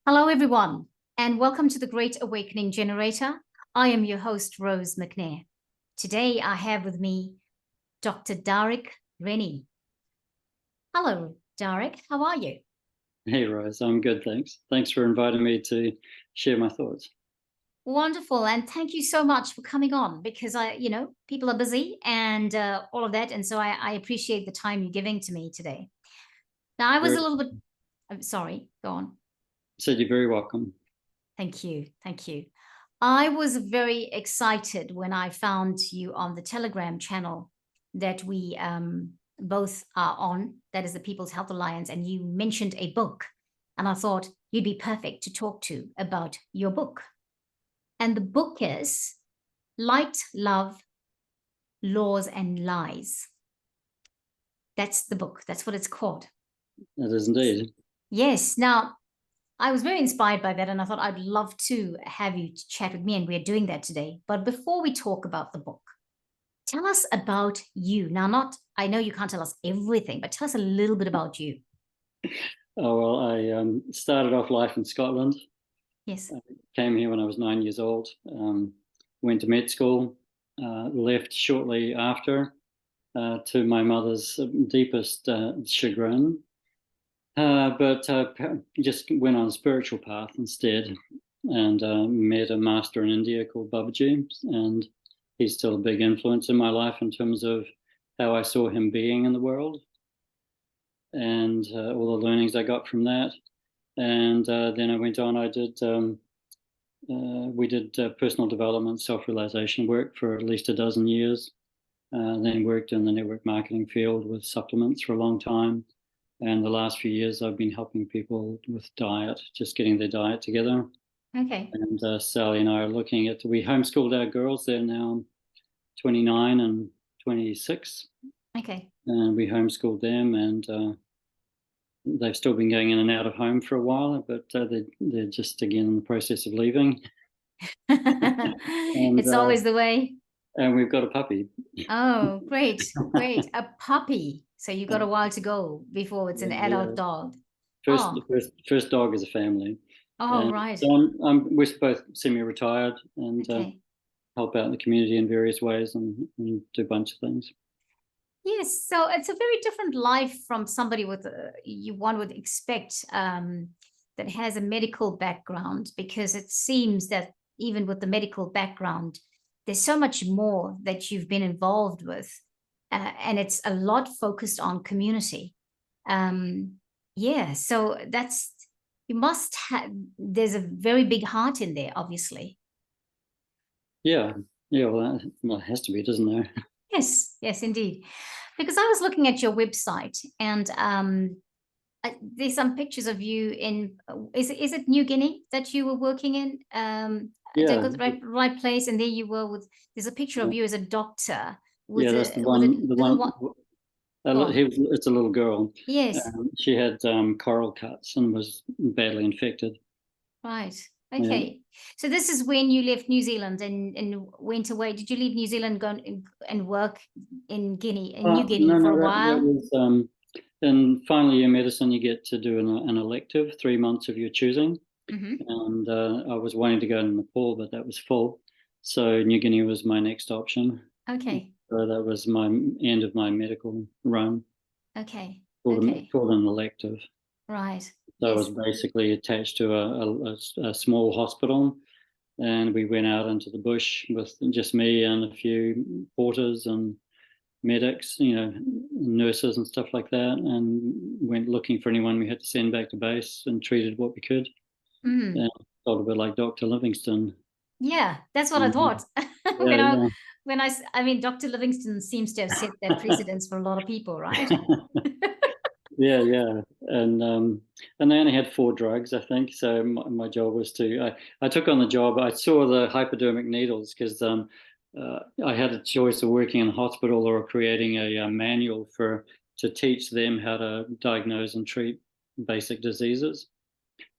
Hello, everyone, and welcome to the Great Awakening Generator. I am your host, Rose McNair. Today, I have with me Dr. Darag Rennie. Hello, Darag. How are you? Hey, Rose. I'm good, thanks. Thanks for inviting me to share my thoughts. Wonderful, and thank you so much for coming on because people are busy and all of that, and so I appreciate the time you're giving to me today. Now, I was a little bit. I'm sorry. Go on. Said you're very welcome. Thank you. Thank you. I was very excited when I found you on the Telegram channel that we both are on, that is the People's Health Alliance, and you mentioned a book. And I thought you'd be perfect to talk to about your book. And the book is Light, Love, Laws, and Lies. That's the book. That's what it's called. It is indeed. Yes. Now, I was very inspired by that, and I thought I'd love to have you chat with me, and we're doing that today. But before we talk about the book, tell us about you. Now, I know you can't tell us everything, but tell us a little bit about you. Oh, well, I started off life in Scotland. Yes. I came here when I was 9 years old, went to med school, left shortly after, to my mother's deepest chagrin. But just went on a spiritual path instead, and met a master in India called Babaji, and he's still a big influence in my life in terms of how I saw him being in the world, and all the learnings I got from that. And then I went on. We did personal development, self-realization work for at least a dozen years. Then worked in the network marketing field with supplements for a long time. And the last few years, I've been helping people with diet, just getting their diet together. Okay. And Sally and I are looking at, we homeschooled our girls. They're now 29 and 26. Okay. And we homeschooled them, and they've still been going in and out of home for a while, but they're just, again, in the process of leaving. It's always the way. And we've got a puppy. Oh, great. Great. A puppy. So you got a while to go before it's an adult dog. First dog is a family. Oh, right. So we're both semi-retired and Okay. help out in the community in various ways and do a bunch of things. Yes, so it's a very different life from somebody with one would expect that has a medical background, because it seems that even with the medical background, there's so much more that you've been involved with, and it's a lot focused on community. Yeah, so you must have, there's a very big heart in there, obviously. Yeah, well, it has to be, doesn't there? Yes, yes, indeed. Because I was looking at your website, and there's some pictures of you in, is it New Guinea that you were working in? Did I go to the right place? And there you were with, there's a picture of you as a doctor with that's the one. It's a little girl. Yes. She had coral cuts and was badly infected. Right. Okay. Yeah. So this is when you left New Zealand and went away. Did you leave New Zealand, go and work in New Guinea for a while? That was, in final year medicine, you get to do an elective, 3 months of your choosing. Mm-hmm. And I was wanting to go to Nepal, but that was full. So New Guinea was my next option. Okay. So that was my end of my medical run. Okay. Called an elective. Right. So I was basically attached to a small hospital, and we went out into the bush with just me and a few porters and medics, nurses and stuff like that, and went looking for anyone we had to send back to base and treated what we could. Mm. And felt a bit like Dr. Livingstone. Yeah, that's what I thought. I mean, Dr. Livingstone seems to have set that precedence for a lot of people, right? Yeah, and they only had 4 drugs, I think. So my job was I took on the job. I saw the hypodermic needles because I had a choice of working in a hospital or creating a manual to teach them how to diagnose and treat basic diseases.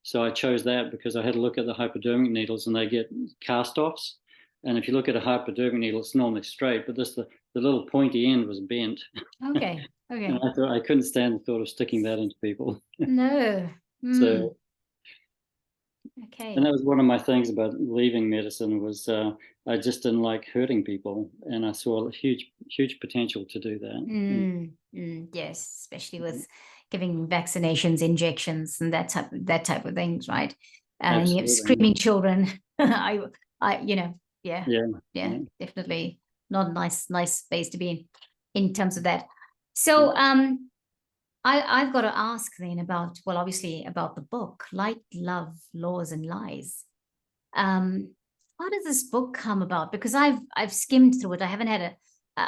So I chose that because I had a look at the hypodermic needles, and they get cast-offs. And if you look at a hypodermic needle, it's normally straight, but the little pointy end was bent. Okay. And I thought I couldn't stand the thought of sticking that into people. No. So Okay. And that was one of my things about leaving medicine was I just didn't like hurting people, and I saw a huge potential to do that. Yes, especially with giving vaccinations, injections, and that type of things, right? And you have Absolutely. screaming children. I, yeah, Yeah. yeah, Yeah. definitely not a nice space to be in terms of that. Yeah. So, I've got to ask then about, well, obviously about the book, Light, Love, Laws, and Lies. How did this book come about? Because I've skimmed through it. I haven't had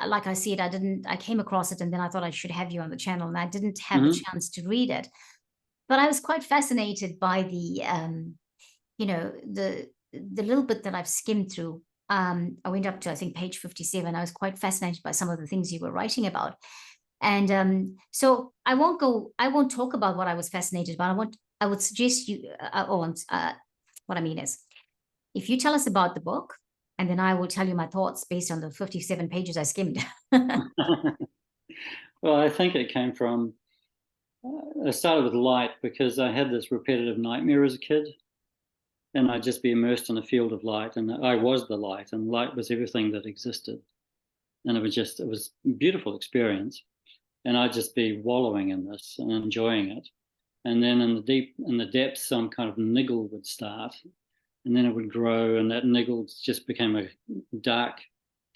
like I said, I came across it and then I thought I should have you on the channel and I didn't have a Mhm. chance to read it. But I was quite fascinated by the little bit that I've skimmed through. I went up to, I think, page 57. I was quite fascinated by some of the things you were writing about. And so I won't talk about what I was fascinated about. I would suggest you, what I mean is, if you tell us about the book, and then I will tell you my thoughts based on the 57 pages I skimmed. Well, I think it came from, I started with light because I had this repetitive nightmare as a kid, and I'd just be immersed in a field of light, and I was the light, and light was everything that existed. And it was a beautiful experience. And I'd just be wallowing in this and enjoying it. And then in the depths, some kind of niggle would start, and then it would grow, and that niggle just became a dark,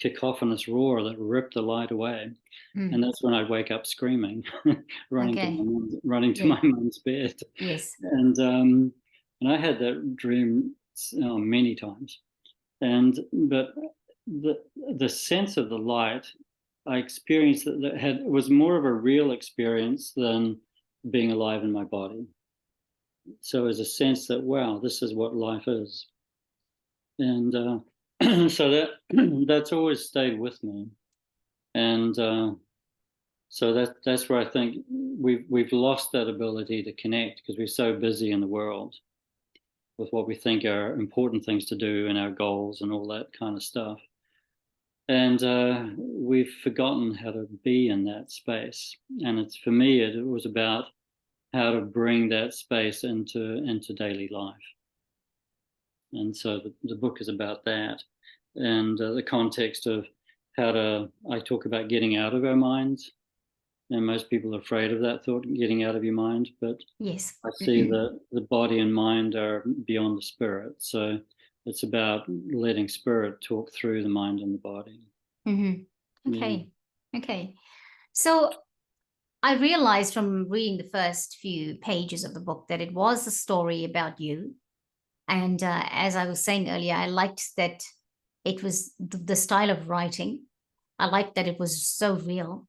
cacophonous roar that ripped the light away. And that's when I'd wake up screaming, Okay. running to Yeah. my mum's bed, Yes. and I had that dream many times, but the sense of the light I experienced that had was more of a real experience than being alive in my body. So there's a sense that wow, this is what life is, and so that that's always stayed with me, and so that's where I think we've lost that ability to connect because we're so busy in the world with what we think are important things to do and our goals and all that kind of stuff. And we've forgotten how to be in that space. And it's for me, it was about how to bring that space into daily life. And so the book is about that, and the context of how to. I talk about getting out of our minds, and most people are afraid of that thought, getting out of your mind. But Yes. I see that the body and mind are beyond the spirit, so it's about letting spirit talk through the mind and the body. Yeah. Okay. Okay. So I realized from reading the first few pages of the book that it was a story about you. And as I was saying earlier, I liked that it was the style of writing. I liked that it was so real.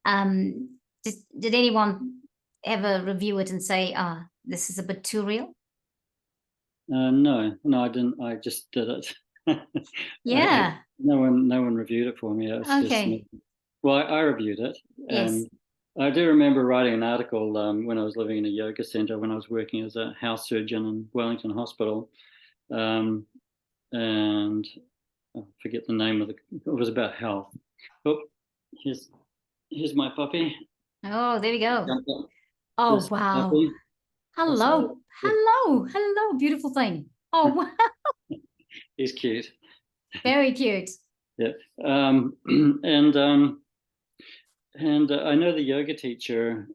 Did anyone ever review it and say, this is a bit too real? No, no, I didn't. I just did it. Yeah. No one reviewed it for me. It's just me. Okay. Well, I reviewed it, Yes. and I do remember writing an article when I was living in a yoga center when I was working as a house surgeon in Wellington Hospital, um, and I forget the name of the. It was about health. Oh, here's here's my puppy. Oh, there we go. Jumped up. Oh, This wow. puppy. That's Hello. Hello. Hello. Beautiful thing. Oh, wow. he's cute. Very cute. Yeah. And I know the yoga teacher,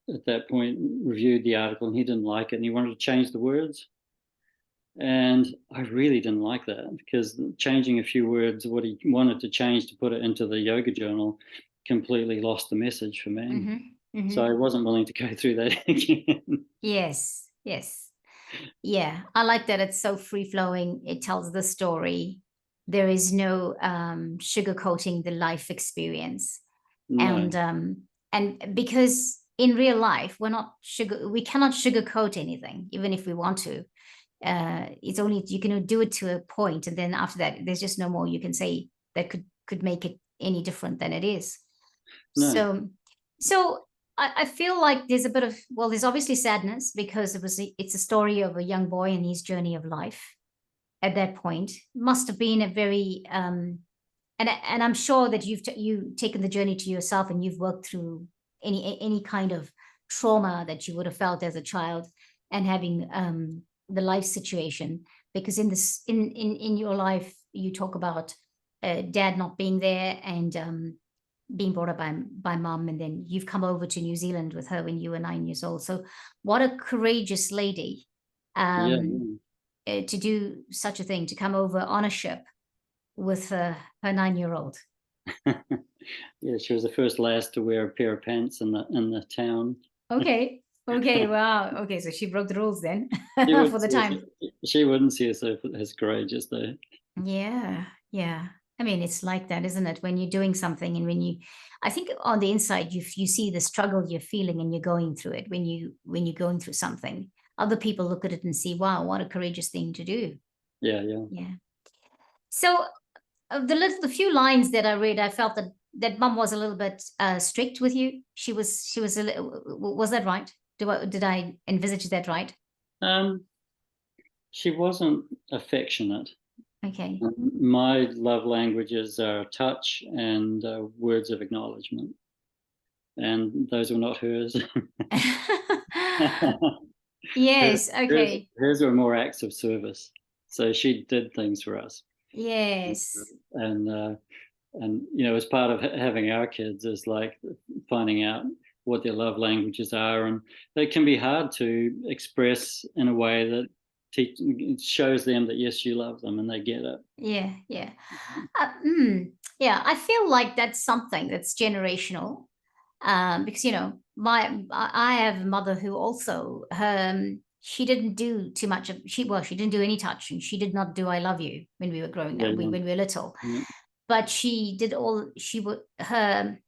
at that point reviewed the article and he didn't like it and he wanted to change the words. And I really didn't like that because changing a few words, what he wanted to change to put it into the yoga journal, completely lost the message for me. So I wasn't willing to go through that again. Yes. Yes. Yeah. I like that it's so free flowing. It tells the story. There is no sugarcoating the life experience. No, And because in real life we cannot sugarcoat anything, even if we want to. It's only you can do it to a point, and then after that, there's just no more you can say that could make it any different than it is. no, So I feel like there's a bit of, well, there's obviously sadness because it's a story of a young boy and his journey of life at that point. Must have been a very and I'm sure that you've taken the journey to yourself and you've worked through any kind of trauma that you would have felt as a child, and having life situation, because in this in your life you talk about dad not being there and being brought up by mom, and then you've come over to New Zealand with her when you were 9 years old. So what a courageous lady, Yeah, to do such a thing, to come over on a ship with her 9-year-old. yeah. She was the first lass to wear a pair of pants in the town. Okay. Wow. Okay, so she broke the rules then She for wouldn't the see us. time. She wouldn't see us as courageous, though. Yeah, yeah. I mean, it's like that, isn't it? When you're doing something, and I think on the inside, you see the struggle you're feeling, and you're going through it. When you're going through something, other people look at it and see, wow, what a courageous thing to do. Yeah, yeah. Yeah. So the few lines that I read, I felt that mom was a little bit strict with you. She was was that right? Did I envisage that right? Um, she wasn't affectionate. Okay. My love languages are touch and words of acknowledgement, and those were not hers. Yes. Okay. Hers were more acts of service. So she did things for us, Yes. and as part of having our kids is like finding out what their love languages are, and they can be hard to express in a way that shows them that yes, you love them and they get it. Yeah. Yeah. Yeah. I feel like that's something that's generational. Because I have a mother who also she didn't do too much of she didn't do any touch, and she did not do I love you when we were growing Yeah, up, yeah, when we were little. yeah, But she did all she would her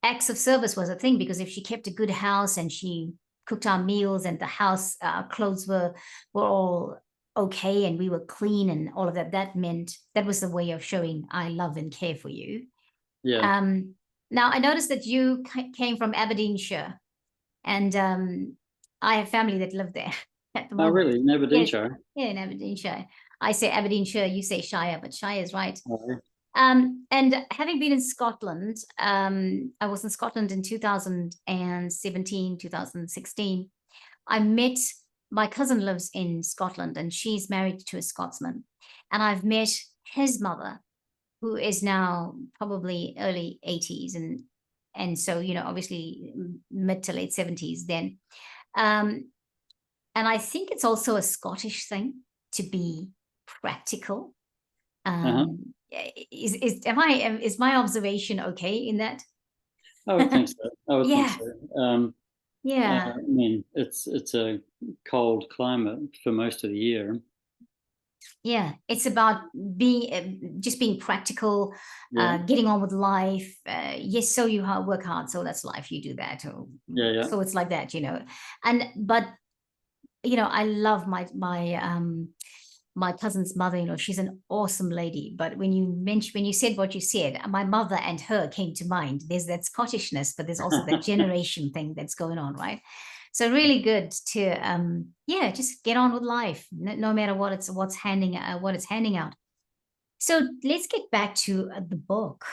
acts of service was a thing, because if she kept a good house and she cooked our meals, and the house clothes were all okay, and we were clean and all of that, that meant that was the way of showing I love and care for you. yeah. um Now I noticed that you came from Aberdeenshire, and I have family that live there at the Oh, moment. really? Never did Yes, show. yeah, in Aberdeenshire. I say Aberdeenshire, you say Shire, but Shire is right. Oh, And having been in Scotland, I was in Scotland in 2017, 2016. I met my cousin lives in Scotland, and she's married to a Scotsman. And I've met his mother, who is now probably early 80s, and so obviously mid to late 70s then. Um, and I think it's also a Scottish thing to be practical. uh-huh. Is my observation okay in that? I would think so. I would think Yeah, so. yeah, I mean, it's a cold climate for most of the year. yeah. It's about being just being practical, Yeah, getting on with life. Yes, so you work hard, so that's life. You do that, or yeah, yeah. so it's like that, And but I love my cousin's mother. She's an awesome lady. But when you said what you said, my mother and her came to mind. There's that Scottishness, but there's also that generation thing that's going on, right? So really good to just get on with life, no matter what's handing out. So let's get back to the book,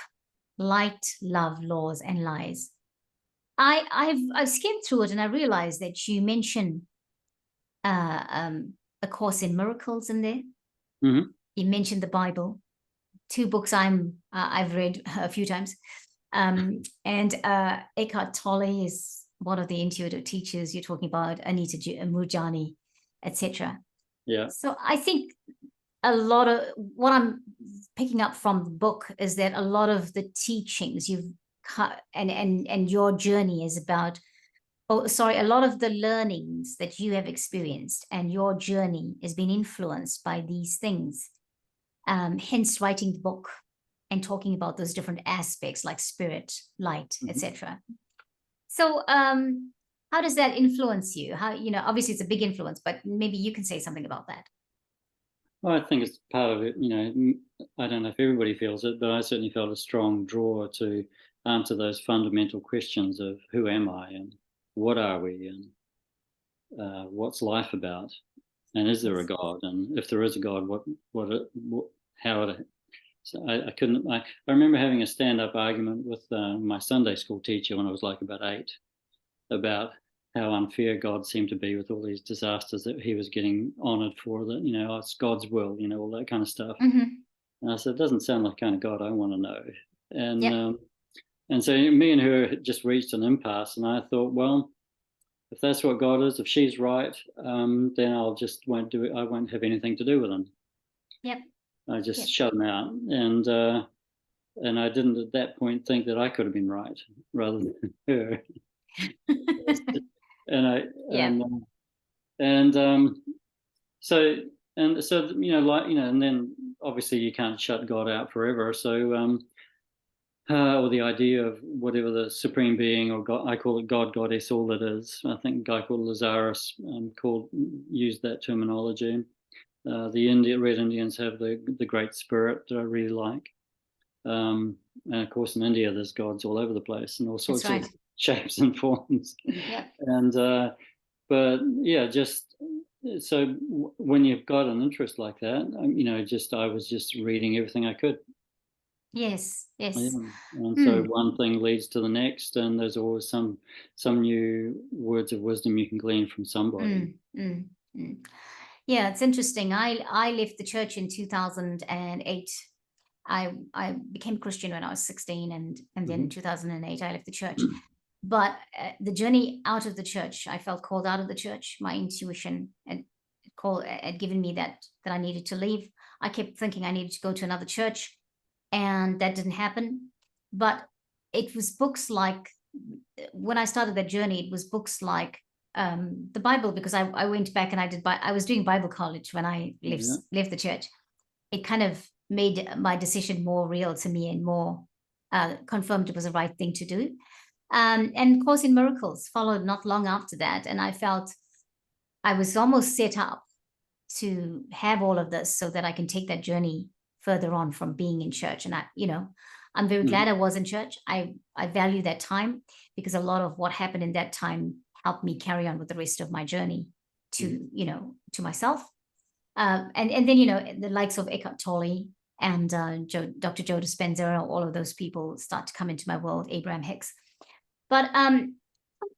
Light, Love, Laws, and Lies. I've skimmed through it, and I realized that you mentioned A Course in Miracles in there. Hmm. You mentioned the Bible, two books I've read a few times, and Eckhart Tolle is one of the intuitive teachers. You're talking about Anita Murjani, etc. Yeah. So I think a lot of what I'm picking up from the book is that a lot of the teachings you've cut and your journey is about, a lot of the learnings that you have experienced and your journey has been influenced by these things. Hence writing the book and talking about those different aspects like spirit, light, Hmm. etc. So how does that influence you? How, obviously it's a big influence, but maybe you can say something about that. Well, I think it's part of it. I don't know if everybody feels it, but I certainly felt a strong draw to answer those fundamental questions of who am I and what are we and what's life about, and is there a Yes. God, and if there is a God, how it. So I couldn't. I remember having a stand-up argument with my Sunday school teacher when I was like about 8 about how unfair God seemed to be with all these disasters that he was getting honoured for. That it's God's will, all that kind of stuff. Mm-hmm. And I said, it doesn't sound like the kind of God I want to know. And Yep. and so me and her had just reached an impasse, and I thought, well, if that's what God is, if she's right, then I'll just won't do it. I won't have anything to do with him. Yep. I just Yep. shut him out, and I didn't at that point think that I could have been right rather than her. and I Yeah. and so and then obviously you can't shut God out forever. So or the idea of whatever the supreme being, or God, I call it God, Goddess, all it is. I think a guy called Lazarus used that terminology. The Red Indians have the Great Spirit that I really like. And of course, in India, there's gods all over the place in all sorts right. of shapes and forms. Yep. And but yeah, just so when you've got an interest like that, I was just reading everything I could. Yes. Yes. Yeah. And so Hmm. one thing leads to the next, and there's always some new words of wisdom you can glean from somebody. Mm, mm, mm. Yeah, it's interesting. I left the church in 2008. I became Christian when I was 16, and then in Hmm. 2008 I left the church. But the journey out of the church, I felt called out of the church. My intuition had given me that I needed to leave. I kept thinking I needed to go to another church, and that didn't happen. But it was books like, when I started that journey, it was books like the Bible, because I went back and I was doing Bible college when I Yeah. left the church. It kind of made my decision more real to me, and more confirmed it was the right thing to do. And Course in Miracles followed not long after that, and I felt I was almost set up to have all of this so that I can take that journey further on from being in church. And I'm very Mhm. glad I was in church. I value that time, because a lot of what happened in that time helped me carry on with the rest of my journey Mhm. to myself. And then the likes of Eckhart Tolle and Dr. Joe Dispenza, all of those people start to come into my world. Abraham Hicks, but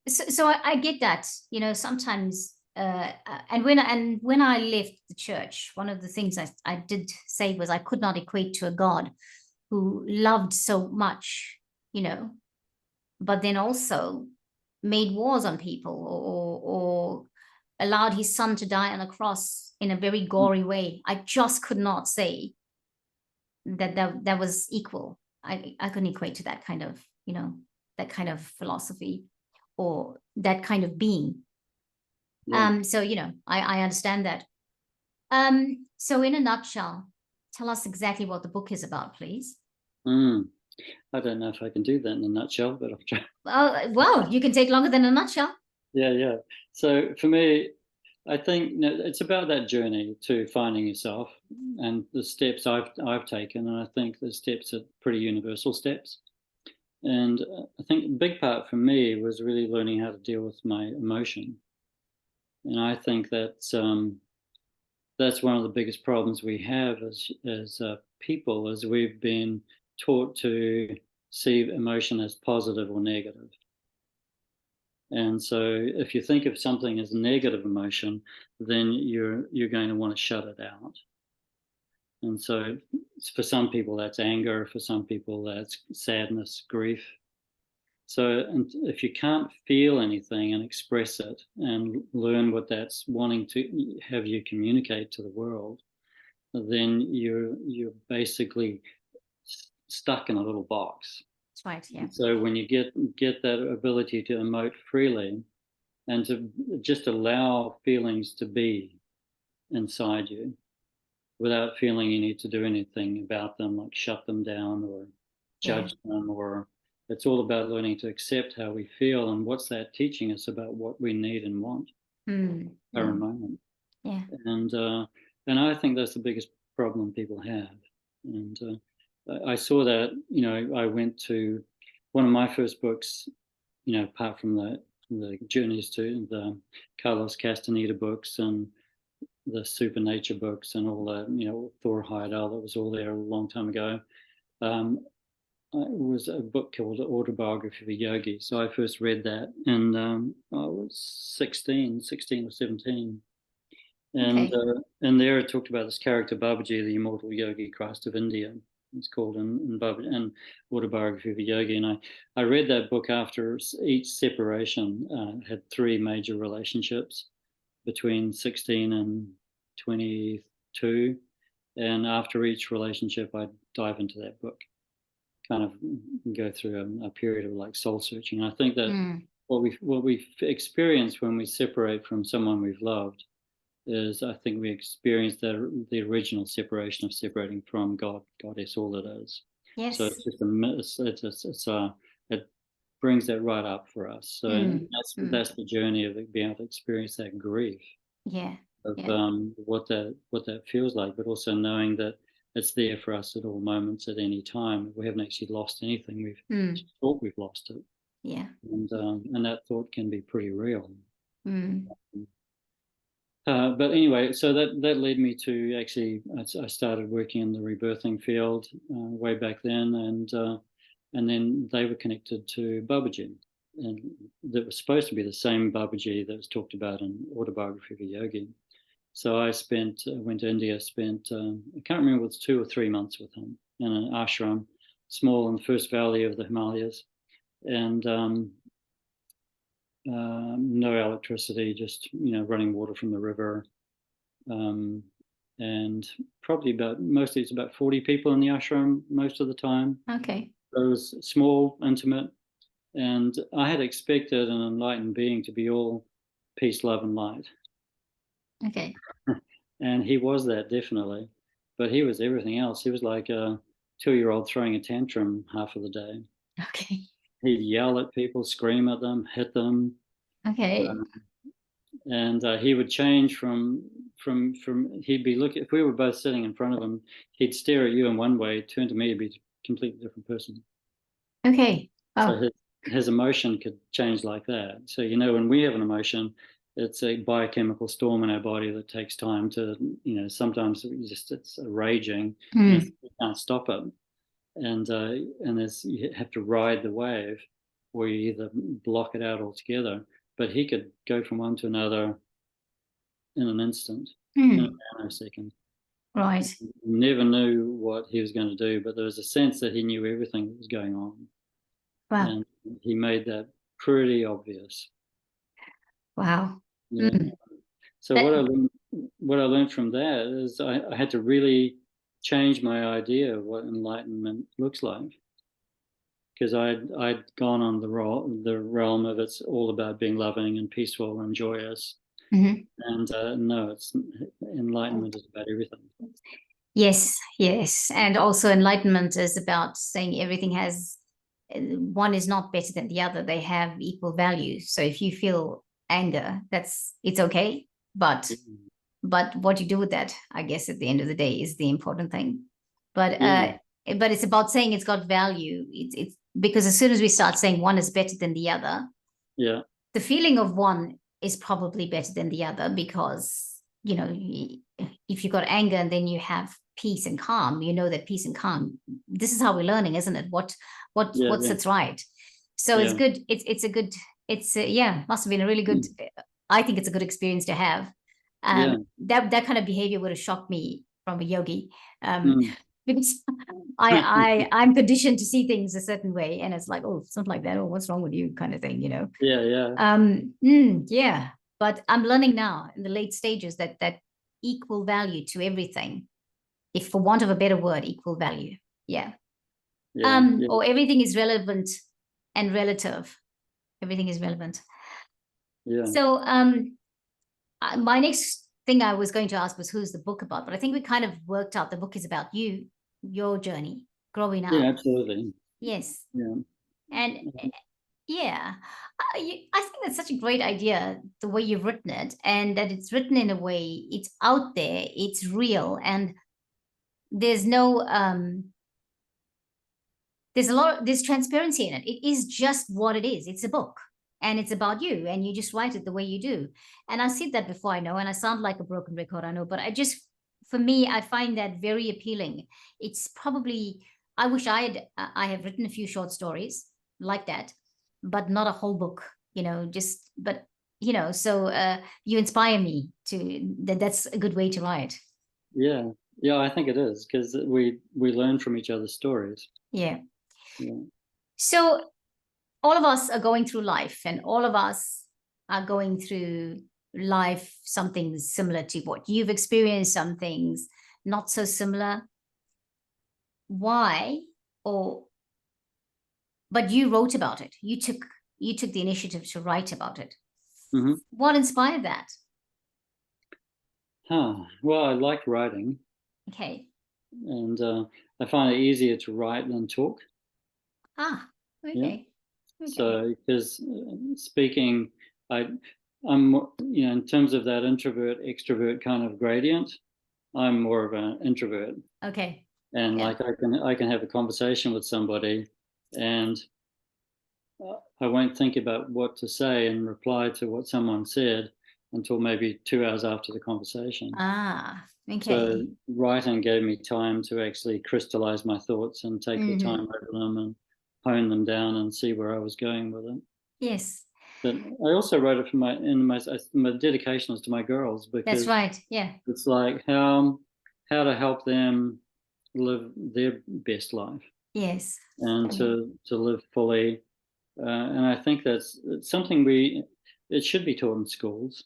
so I get that, sometimes, and when I left the church, one of the things I did say was I could not equate to a God who loved so much, but then also made wars on people, or allowed his son to die on a cross in a very gory way. I just could not say that was equal. I couldn't equate to that kind of, philosophy, or that kind of being. Yeah. So I understand that. So in a nutshell, tell us exactly what the book is about, please. Mm. I don't know if I can do that in a nutshell, but I'll try. Well, you can take longer than a nutshell. Yeah, yeah. So for me, I think it's about that journey to finding yourself and the steps I've taken, and I think the steps are pretty universal steps. And I think a big part for me was really learning how to deal with my emotion. And I think that's one of the biggest problems we have as people, is we've been taught to see emotion as positive or negative. And so if you think of something as negative emotion, then you're going to want to shut it out. And so for some people that's anger, for some people that's sadness, grief. So and if you can't feel anything and express it and learn what that's wanting to have you communicate to the world, then you're basically stuck in a little box. That's right. Yeah. So when you get that ability to emote freely and to just allow feelings to be inside you without feeling you need to do anything about them, like shut them down or Yeah. judge them, or it's all about learning to accept how we feel, and what's that teaching us about what we need and want Mm, current mm, moment. yeah. And I think that's the biggest problem people have. And I saw that. I went to one of my first books. Apart from the journeys to the Carlos Castaneda books and the Supernature books and all that. Thor Heyerdahl, that was all there a long time ago. Um, it was a book called Autobiography of a Yogi. So I first read that, and I was 16 or 17. And Okay. there it talked about this character Babaji, the immortal yogi Christ of India. It's called in Autobiography of a Yogi. And I read that book after each separation. Had three major relationships between 16 and 22. And after each relationship, I'd dive into that book, kind of go through a period of like soul searching. I think that Mm. what we experience when we separate from someone we've loved is, I think we experience the original separation of separating from God. God is all it is. So Yes. it's just it brings that right up for us. So Mm. that's the journey of being able to experience that grief Yeah. of Yeah. what that feels like, but also knowing that it's there for us at all moments, at any time. We haven't actually lost anything. We've Mm. thought we've lost it, Yeah. and that thought can be pretty real. Mm. But anyway, so that led me to actually, I started working in the rebirthing field way back then, and then they were connected to Babaji, and that was supposed to be the same Babaji that was talked about in Autobiography of a Yogi. So I went to India, spent I can't remember if it was 2 or 3 months with him in an ashram, small in the first valley of the Himalayas, and no electricity, just running water from the river, um, and probably mostly it's about 40 people in the ashram most of the time. Okay. So it was small, intimate, and I had expected an enlightened being to be all peace, love, and light, Okay. and he was that, definitely, but he was everything else. He was like a 2-year-old throwing a tantrum half of the day. Okay. He'd yell at people, scream at them, hit them. Okay. um, and he would change from he'd be looking, if we were both sitting in front of him, he'd stare at you in one way, turn to me, he'd be a completely different person. Okay. So Oh. his emotion could change like that. So when we have an emotion, it's a biochemical storm in our body that takes time to, sometimes it's raging, and Mm. you can't stop it, and you have to ride the wave, or you either block it out altogether. But he could go from one to another in an instant, in Mm. a nanosecond. Right. Never knew what he was going to do, but there was a sense that he knew everything that was going on, Wow. and he made that pretty obvious. Wow. Yeah. Mm. So That. what I learned from that is I had to really change my idea of what enlightenment looks like, because I'd gone on the realm of it's all about being loving and peaceful and joyous, Mhm. and no, it's enlightenment is about everything. Yes. Yes. And also enlightenment is about saying everything has one is not better than the other. They have equal value. So if you feel anger, it's okay. But Yeah, what you do with that, I guess, at the end of the day, is the important thing. But yeah, it's about saying it's got value. It's because as soon as we start saying one is better than the other, yeah, the feeling of one is probably better than the other, because if you've got anger and then you have peace and calm, you know that peace and calm, this is how we're learning, isn't it? yeah, What yeah, sits right. So it's yeah, good. It's a good, it's yeah, must have been a really good, I think it's a good experience to have. yeah. That kind of behavior would have shocked me from a yogi, Mm. because I'm conditioned to see things a certain way, and it's like, oh, it's not like that. Oh, what's wrong with you, kind of thing, Yeah, yeah, yeah, but I'm learning now in the late stages that equal value to everything, if for want of a better word, equal value. Yeah. yeah, yeah, Or everything is relevant and relative. Everything is relevant. yeah. So, my next thing I was going to ask was who's the book about, but I think we kind of worked out the book is about you, your journey growing Yeah, up. absolutely. Yes. Yeah. And yeah, I think that's such a great idea, the way you've written it, and that it's written in a way, it's out there, it's real, and there's no there's transparency in it. It is just what it is. It's a book, and it's about you, and you just write it the way you do. And I said that before, I know, and I sound like a broken record, I know, but for me, I find that very appealing. It's probably I wish I have written a few short stories like that, but not a whole book, but so you inspire me that's a good way to write. Yeah, yeah, I think it is because we learn from each other's stories. Yeah. Yeah. So all of us are going through life, and all of us are going through life, something similar to what you've experienced, some things not so similar. Why? Or but you wrote about it. You took the initiative to write about it. Hmm. What inspired that? Well, I like writing, Okay. and I find it easier to write than talk. Ah, Yeah. okay. Okay. So, because speaking, I, I'm in terms of that introvert extrovert kind of gradient, I'm more of an introvert, Okay. and Yeah. like I can have a conversation with somebody, and I won't think about what to say and reply to what someone said until maybe 2 hours after the conversation. Ah, So okay. writing gave me time to actually crystallize my thoughts and take the Mm-hmm. time over them and hone them down and see where I was going with it. Yes, But I also wrote it for my dedication is to my girls that's because right. Yeah. it's like how to help them live their best life Yes. and Yeah. to live fully. And I think it's something it should be taught in schools.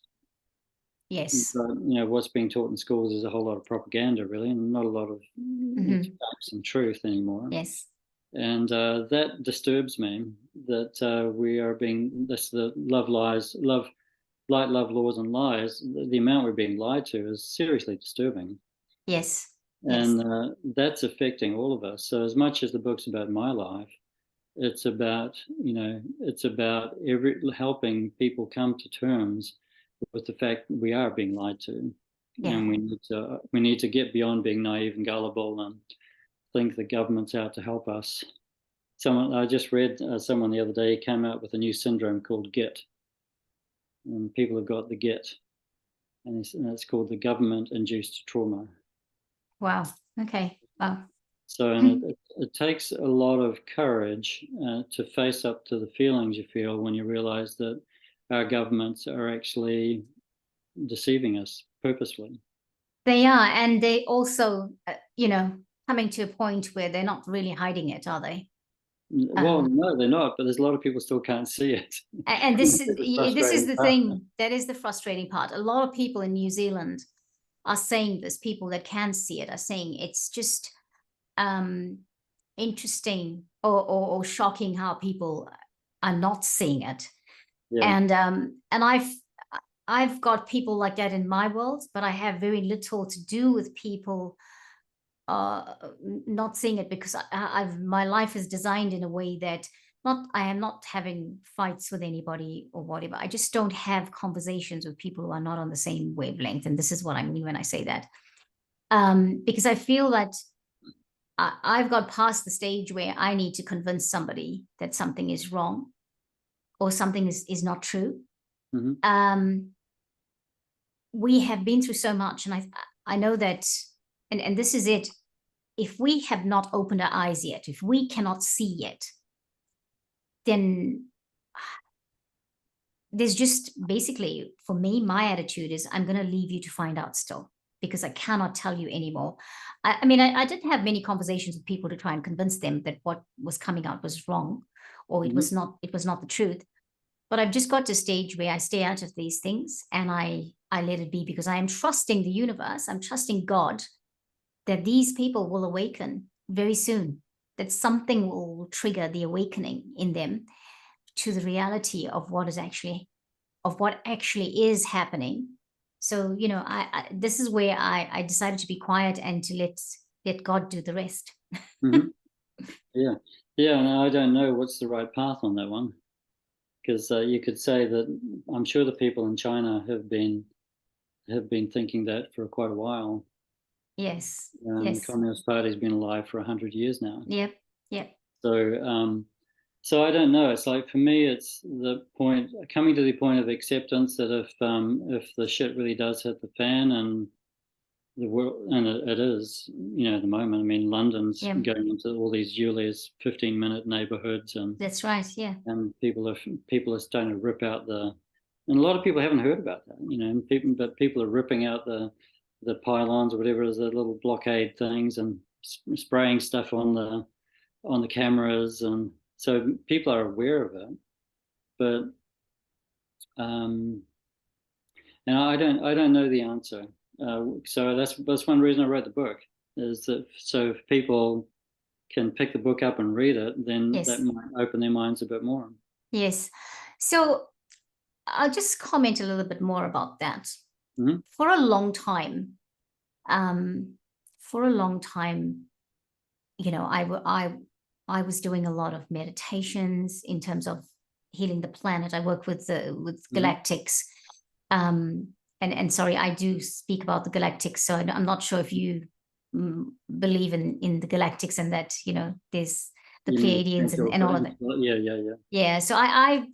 Yes. But what's being taught in schools is a whole lot of propaganda, really, and not a lot of Mm-hmm. facts and truth anymore. Yes. And that disturbs me. That we are being this the love lies, love light, love laws and lies. The amount we're being lied to is seriously disturbing, Yes. Yes. and that's affecting all of us. So as much as the book's about my life, it's about helping people come to terms with the fact that we are being lied to, Yeah. and we need to get beyond being naive and gullible and think the government's out to help us. Someone I just read someone the other day came out with a new syndrome called GIT, and people have got the GIT, and it's called the government-induced trauma. Wow. Okay. Wow. So, and it takes a lot of courage to face up to the feelings you feel when you realize that our governments are actually deceiving us purposefully. They are, and they also, coming to a point where they're not really hiding it, are they? Well, Um, no, they're not, but there's a lot of people still can't see it. and this is It's a this is frustrating the part. thing. That is the frustrating part. A lot of people in New Zealand are saying this. People that can see it are saying it's just um, interesting or shocking how people are not seeing it. Yeah. And I've got people like that in my world, but I have very little to do with people uh, not seeing it because my life is designed in a way that not I am not having fights with anybody or whatever. I just don't have conversations with people who are not on the same wavelength, and this is what I mean when I say that. Because I feel that I've got past the stage where I need to convince somebody that something is wrong or something is not true. Hmm. Um, we have been through so much, and I know that, and this is it. If we have not opened our eyes yet, if we cannot see yet, then there's just basically, for me, my attitude is I'm going to leave you to find out still because I cannot tell you anymore. I mean, I did have many conversations with people to try and convince them that what was coming out was wrong or it Hmm. was not the truth. But I've just got to a stage where I stay out of these things and I let it be because I am trusting the universe. I'm trusting God that these people will awaken very soon, that something will trigger the awakening in them to the reality of what actually is happening. So, I this is where I decided to be quiet and to let God do the rest. Hmm. Yeah. Yeah. And I don't know what's the right path on that one because you could say that I'm sure the people in China have been thinking that for quite a while. Yes, The yes, Communist Party's been alive for 100 years now. yep, yep, So, so I don't know. It's like for me, it's the point coming to the point of acceptance that if the shit really does hit the fan and the world, and it is, at the moment. I mean, London's going into all these Julia's 15-minute neighborhoods, and that's right, yeah. And people are starting to rip out and a lot of people haven't heard about that, but people are ripping out the pylons or whatever it is, the little blockade things, and spraying stuff on the cameras, and so people are aware of it, but and I don't know the answer. So that's one reason I wrote the book, is that so if people can pick the book up and read it, then that might open their minds a bit more. Yes. So I'll just comment a little bit more about that. Mm-hmm. For a long time, I was doing a lot of meditations in terms of healing the planet. I work with galactics. And sorry, I do speak about the galactics, so I'm not sure if you believe in the galactics, and that there's the Pleiadians and all of that. Yeah. So I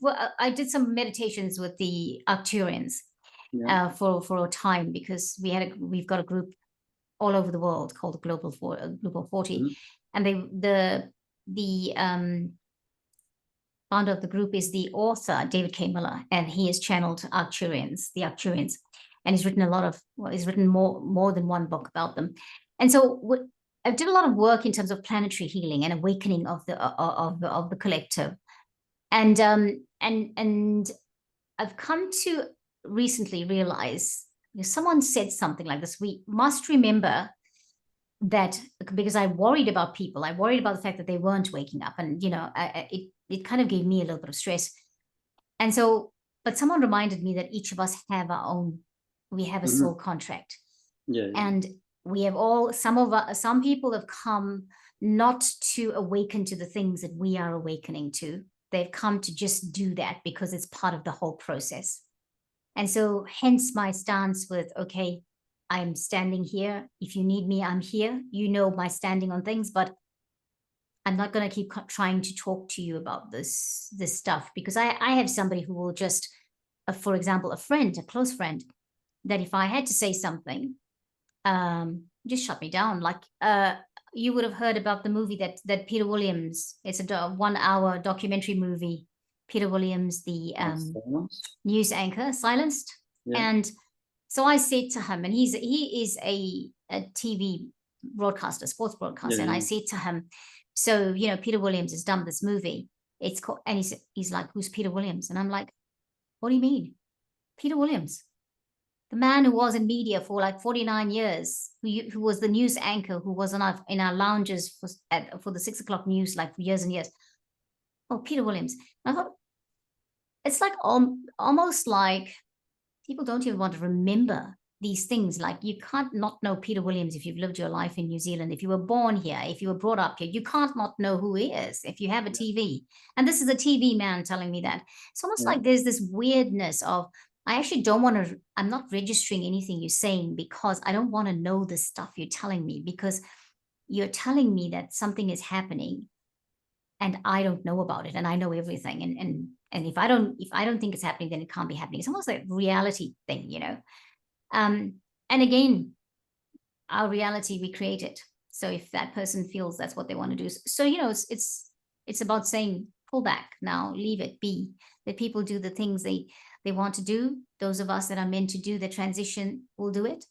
did some meditations with the Arcturians for a time, because we've got a group all over the world called the Global 40, mm-hmm. And the founder of the group is the author David K. Miller, and he has channeled the Arcturians, and he's written more than one book about them. And so I did a lot of work in terms of planetary healing and awakening of the collective, and I've come to recently realize, someone said something like this: we must remember that, because I worried about people, I worried about the fact that they weren't waking up, and it kind of gave me a little bit of stress. And so, but someone reminded me that each of us have we have a soul contract, and we have some people have come not to awaken to the things that we are awakening to. They've come to just do that because it's part of the whole process. And so hence my stance with, okay, I'm standing here. If you need me, I'm here. My standing on things, but I'm not going to keep trying to talk to you about this stuff, because I have somebody who will just, for example, a close friend, that if I had to say something, just shut me down. Like you would have heard about the movie that Peter Williams, it's a 1-hour documentary movie. Peter Williams, the news anchor, Silenced. Yeah. And so I said to him, and he is a TV broadcaster, sports broadcaster, and I said to him, so Peter Williams has done this movie. It's called, and he's like, who's Peter Williams? And I'm like, what do you mean, Peter Williams? The man who was in media for like 49 years, who was the news anchor, who was in our lounges for the 6 o'clock news, like for years and years. Oh, Peter Williams. And I thought, it's like almost like people don't even want to remember these things. Like, you can't not know Peter Williams if you've lived your life in New Zealand, if you were born here, if you were brought up here. You can't not know who he is if you have a TV. And this is a TV man telling me that. It's almost like there's this weirdness of, I actually don't want to, I'm not registering anything you're saying, because I don't want to know the stuff you're telling me, because you're telling me that something is happening and I don't know about it, and I know everything. And if I don't think it's happening, then it can't be happening. It's almost like a reality thing, And again, our reality, we create it. So if that person feels that's what they want to do, so it's about saying, pull back now, leave it be. That people do the things they want to do. Those of us that are meant to do the transition will do it,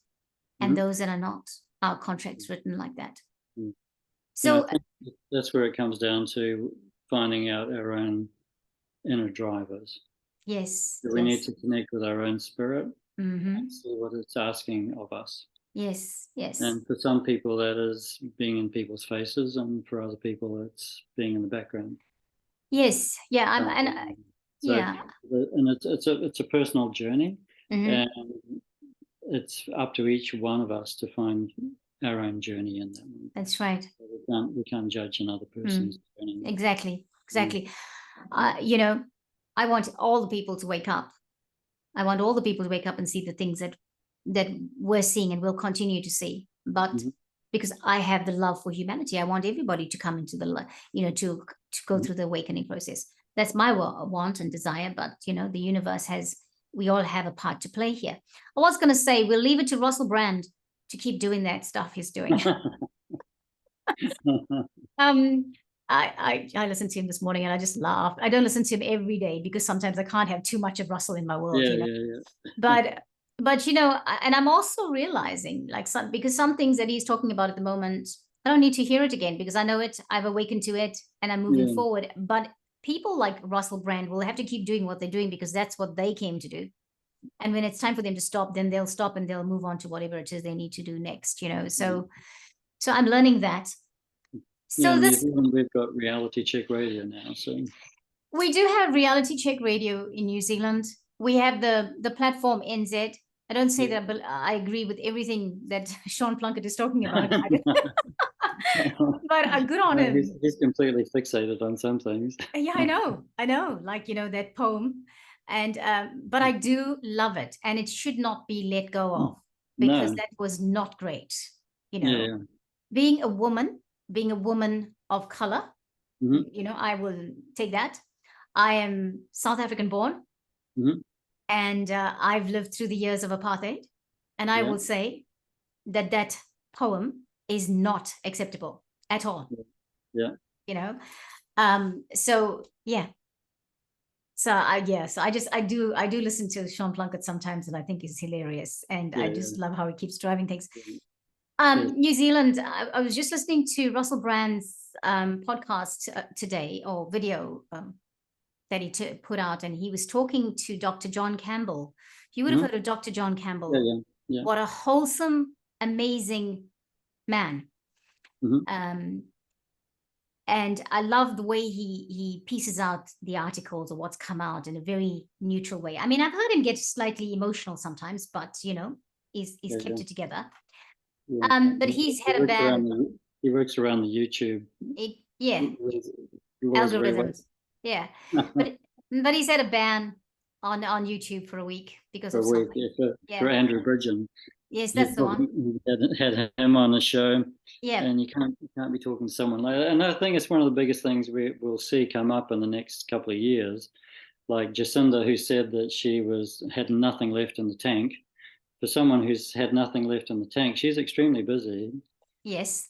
and those that are not, our contract's written like that. So I think that's where it comes down to finding out our own inner drivers. Yes. So we need to connect with our own spirit and see what it's asking of us. Yes. And for some people, that is being in people's faces, and for other people, it's being in the background. Yes. Yeah. And it's a personal journey, and it's up to each one of us to find our own journey in that. That's right. So we can't judge another person's journey. Exactly. I want all the people to wake up. I want all the people to wake up and see the things that we're seeing and will continue to see. But because I have the love for humanity, I want everybody to come into the, to go through the awakening process. That's my want and desire. But, the universe we all have a part to play here. I was going to say, we'll leave it to Russell Brand to keep doing that stuff he's doing. I listened to him this morning and I just laughed. I don't listen to him every day because sometimes I can't have too much of Russell in my world, Yeah, you know. yeah. But you know, and I'm also realizing like because some things that he's talking about at the moment, I don't need to hear it again because I know it, I've awakened to it and I'm moving Yeah. forward. But people like Russell Brand will have to keep doing what they're doing because that's what they came to do. And when it's time for them to stop, then they'll stop and they'll move on to whatever it is they need to do next, you know. So I'm learning that. Yeah, So in New this, Zealand, we've got reality check radio now. So we do have reality check radio in New Zealand. We have the platform NZ. I don't say yeah. that, but I agree with everything that Sean Plunkett is talking about. But good on No, him. he's completely fixated on some things. Yeah, I know. Like, you know, that poem. And but I do love it, and it should not be let go of because No. that was not great. You Yeah, know, yeah. being a woman of color, Hmm. you know, I will take that. I am South African born, Hmm. and I've lived through the years of apartheid, and I Yeah, will say that that poem is not acceptable at all. yeah, You know, so yeah. So I do listen to Sean Plunkett sometimes, and I think he's hilarious, and I yeah, just love how he keeps driving things. yeah. Yes. New Zealand. I was just listening to Russell Brand's podcast today or video that he put out, and he was talking to Dr. John Campbell. You would have Hmm. heard of Dr. John Yeah, Campbell. yeah, yeah. What a wholesome, amazing man. Hmm. Um, and I love the way he pieces out the articles or what's come out in a very neutral way. I mean, I've heard him get slightly emotional sometimes, but you know, he's Yeah, kept yeah, it together. yeah. But he's He had a works around ban. he works around the YouTube. Yeah, He works very well. algorithms. Yeah, but he's had a ban on YouTube for a week because For of a week, something. yeah, for Yeah, Andrew Bridgen. yes, He that's the one. probably had him on the show, Yeah, and you can't be talking to someone like that. And I think it's one of the biggest things we'll see come up in the next couple of years. Like Jacinda, who said that she had nothing left in the tank. For someone who's had nothing left in the tank, she's extremely busy. yes,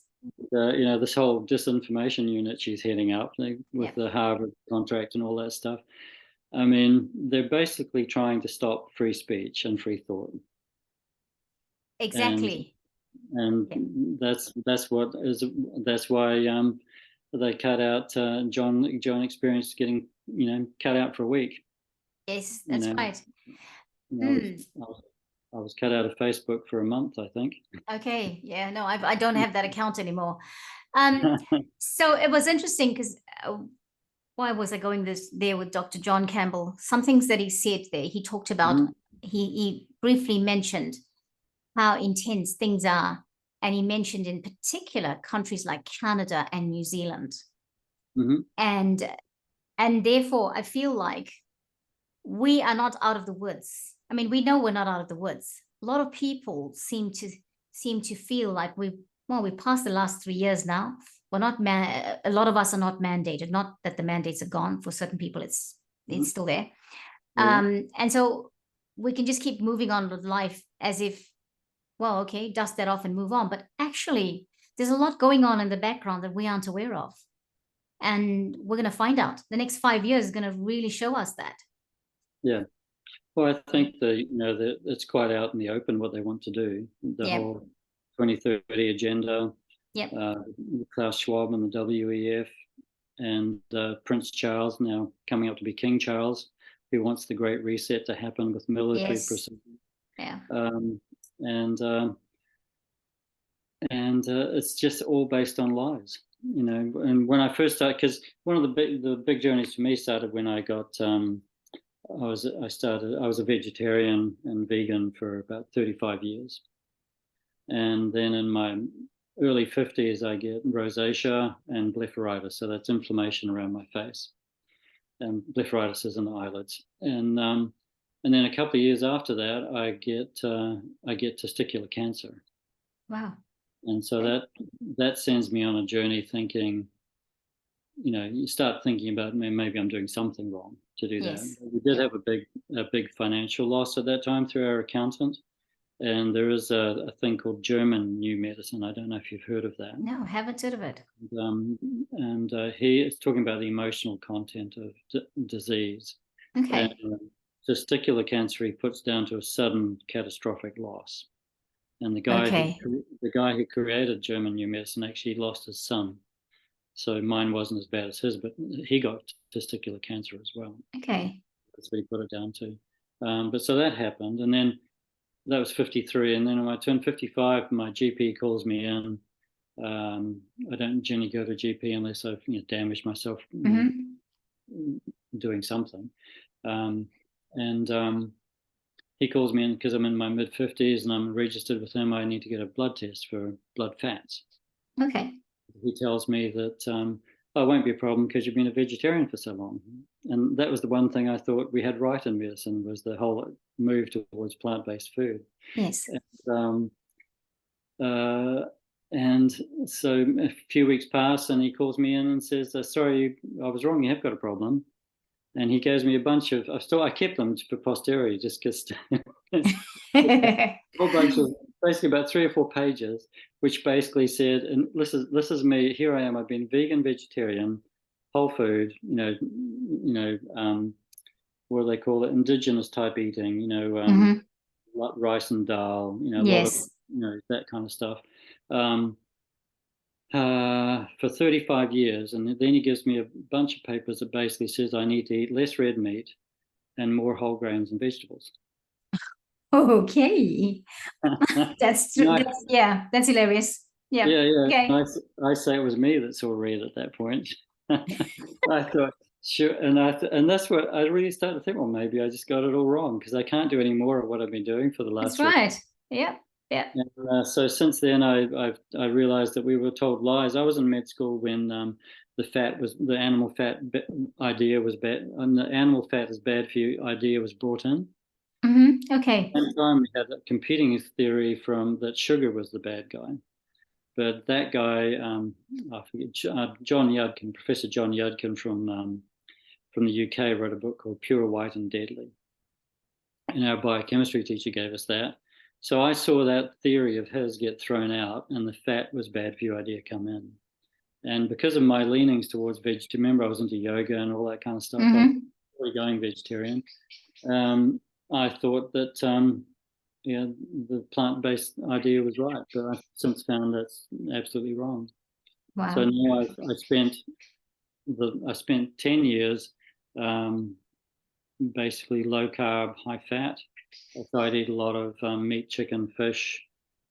You know, this whole disinformation unit she's heading up yeah, with the Harvard contract and all that stuff. I mean, they're basically trying to stop free speech and free thought, and exactly. and Yeah, that's why they cut out John experienced getting cut out for a week. yes, You that's know, right. I was, Mm. I was cut out of Facebook for a month, I think. Okay, yeah, no, I don't have that account anymore. So it was interesting because why was I going there with Dr. John Campbell? Some things that he said there, he talked about, Hmm. he briefly mentioned how intense things are. And he mentioned in particular countries like Canada and New Zealand. Hmm. And therefore I feel like we are not out of the woods. I mean, we know we're not out of the woods. A lot of people seem to feel like we passed the last 3 years now. We're not a lot of us are not mandated. Not that the mandates are gone. For certain people, it's Hmm. still there. Yeah. And so we can just keep moving on with life as if, well, okay, dust that off and move on. But actually, there's a lot going on in the background that we aren't aware of. And we're going to find out. The next 5 years is going to really show us that. Yeah. Well, I think that it's quite out in the open what they want to do. The Yeah. whole 2030 agenda, Yep. Klaus Schwab and the WEF, and Prince Charles now coming up to be King Charles, who wants the Great Reset to happen with military Yes. precision. Yeah. Um, and it's just all based on lies, And when I first started, because one of the big journeys for me started when I got I was a vegetarian and vegan for about 35 years. And then in my early 50s, I get rosacea and blepharitis. So that's inflammation around my face. And blepharitis is in the eyelids. And then a couple of years after that, I get testicular cancer. Wow. And so that sends me on a journey thinking, you start thinking about maybe I'm doing something wrong to do that. Yes. We did have a big financial loss at that time through our accountant, And there is a thing called German New Medicine. I don't know if you've heard of that. No, haven't heard of it. And he is talking about the emotional content of disease. Okay. And testicular cancer he puts down to a sudden catastrophic loss. And the guy who created German New Medicine actually lost his son. So mine wasn't as bad as his, but he got testicular cancer as well. Okay. That's what he put it down to. But so that happened, and then that was 53. And then when I turned 55, my GP calls me in. I don't generally go to GP unless I've damaged myself doing something. He calls me in because I'm in my mid-50s and I'm registered with him. I need to get a blood test for blood fats. Okay. He tells me that it won't be a problem because you've been a vegetarian for so long. And that was the one thing I thought we had right in medicine, was the whole move towards plant-based food. Yes. And so a few weeks pass and he calls me in and says, sorry, I was wrong, you have got a problem. And he gives me a bunch of, I kept them for posterity, just because a whole bunch of, basically about 3 or 4 pages, which basically said, and this is me, here I am, I've been vegan, vegetarian, whole food, what do they call it, indigenous type eating, like rice and dal, yes. a lot of, that kind of stuff. For 35 years, and then he gives me a bunch of papers that basically says I need to eat less red meat and more whole grains and vegetables. Okay. That's hilarious. Yeah. Okay. I say it was me that saw red at that point. I thought, sure, and that's what I really started to think. Well, maybe I just got it all wrong, because I can't do any more of what I've been doing for the last. That's right. Yeah. Yeah. And, so since then, I realized that we were told lies. I was in med school when the animal fat idea was bad, and the animal fat is bad for you idea was brought in. Okay. At the time, we had a competing theory that sugar was the bad guy. But that guy, I forget, John Yudkin, Professor John Yudkin from the UK, wrote a book called Pure, White and Deadly. And our biochemistry teacher gave us that. So I saw that theory of his get thrown out, and the fat was bad for you idea come in. And because of my leanings towards vegetarian, remember I was into yoga and all that kind of stuff, I was really going vegetarian. I thought that the plant-based idea was right, but I've since found that's absolutely wrong. Wow. So now I spent 10 years basically low carb, high fat. So I'd eat a lot of meat, chicken, fish,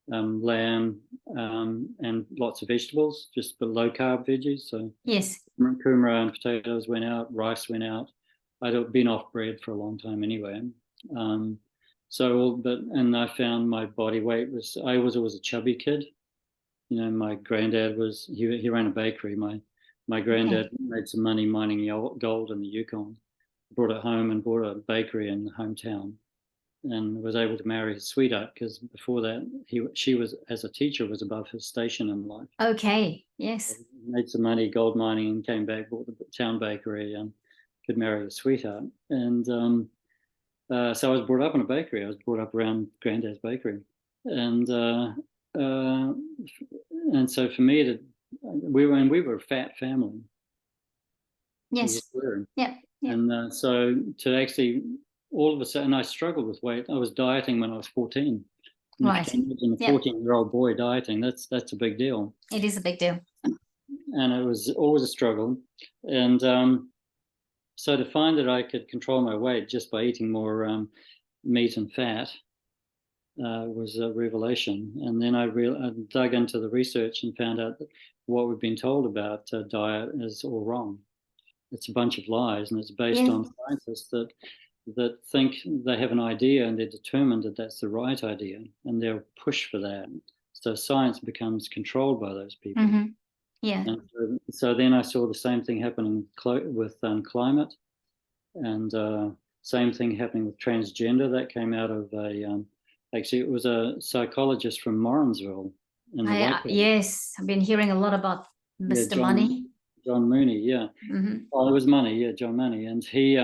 lamb, and lots of vegetables, just the low carb veggies. So yes, kumara and potatoes went out, rice went out. I'd been off bread for a long time anyway. And I found my body weight I was always a chubby kid. My granddad he ran a bakery. My granddad made some money mining gold in the Yukon, brought it home and bought a bakery in the hometown, and was able to marry his sweetheart, because before that she was, as a teacher, was above his station in life. Okay. Yes. So he made some money gold mining and came back, bought the town bakery, and could marry his sweetheart. And so I was brought up in a bakery. I was brought up around Granddad's bakery, and so for me we were a fat family. Yes. Yeah. And so to actually all of a sudden, I struggled with weight. I was dieting when I was 14. Right. If you can imagine a 14-year-old boy dieting, that's a big deal. It is a big deal. And it was always a struggle. And so to find that I could control my weight just by eating more meat and fat was a revelation. And then I dug into the research and found out that what we've been told about diet is all wrong. It's a bunch of lies, and it's based on scientists that think they have an idea and they're determined that that's the right idea, and they'll push for that. So science becomes controlled by those people. Yeah. And so then I saw the same thing happening with climate, and same thing happening with transgender. That came out of actually it was a psychologist from Morrinsville. Yes, I've been hearing a lot about Mr. Money. John Mooney, yeah. Oh, it was Money, yeah, John Money. And he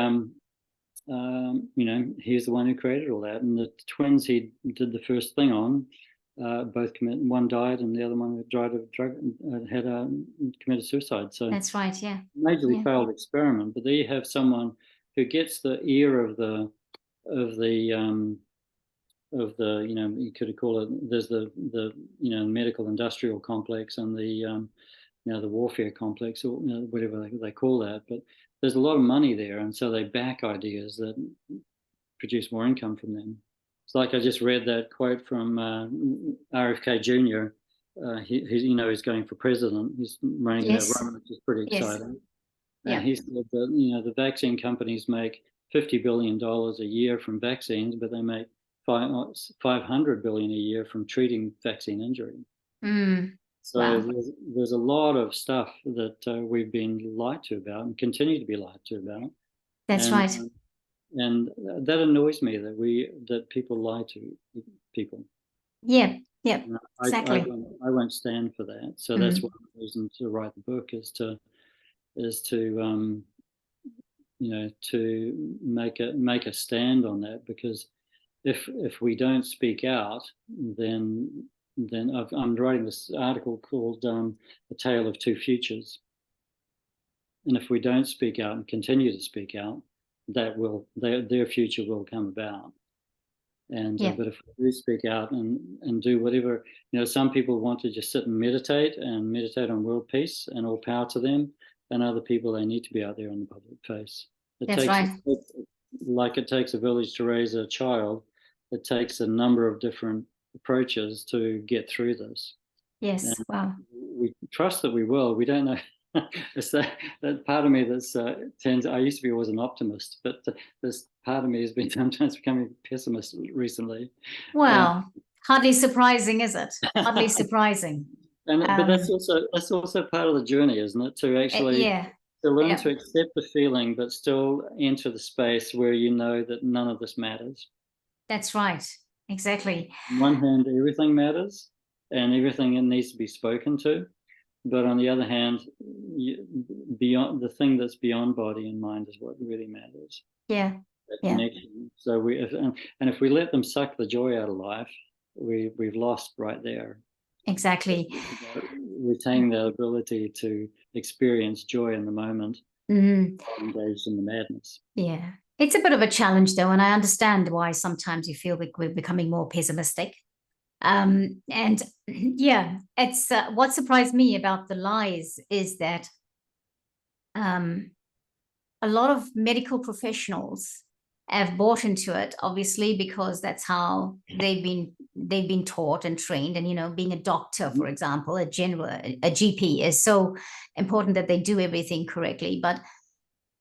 he's the one who created all that. And the twins he did the first thing on, both one died and the other one died of drug, committed suicide. So That's right. Yeah. majorly Yeah. failed experiment. But there you have someone who gets the ear of the you could call it, there's the medical industrial complex and the the warfare complex, or whatever they call that. But there's a lot of money there, and so they back ideas that produce more income from them. It's like I just read that quote from RFK Jr. He's going for president. He's running in that Yes. run, which is pretty Yes. exciting. Yeah. He said that the vaccine companies make $50 billion a year from vaccines, but they make 500 billion a year from treating vaccine injury. So Wow. there's a lot of stuff that we've been lied to about and continue to be lied to about. That's and, right. And that annoys me that people lie to people. Yeah. Yeah. I Exactly. won't stand for that. So that's one reason to write the book is to to make a stand on that, because if we don't speak out, then I'm writing this article called "A Tale of Two Futures," and if we don't speak out and continue to speak out, their future will come about. And Yeah. but if we do speak out and do whatever, some people want to just sit and meditate on world peace, and all power to them. And other people, they need to be out there on the public face. That's right. It takes a village to raise a child. It takes a number of different approaches to get through this. Yes. And Wow. we trust that we will. We don't know. It's that part of me that's I used to be always an optimist, but this part of me has been sometimes becoming a pessimist recently. Well, hardly surprising, is it? Hardly surprising. But that's also part of the journey, isn't it? To actually to learn to accept the feeling, but still enter the space where you know that none of this matters. That's right. Exactly. On one hand, everything matters, and everything needs to be spoken to. But on the other hand, beyond the thing that's beyond body and mind is what really matters. Yeah. That connection. So if we let them suck the joy out of life, we've lost right there. Exactly. Retaining the ability to experience joy in the moment, engaged in the madness. Yeah. It's a bit of a challenge, though, and I understand why sometimes you feel we're becoming more pessimistic. And yeah, it's what surprised me about the lies is that a lot of medical professionals have bought into it, obviously, because that's how they've been taught and trained. And being a doctor, for example, a GP is so important that they do everything correctly, but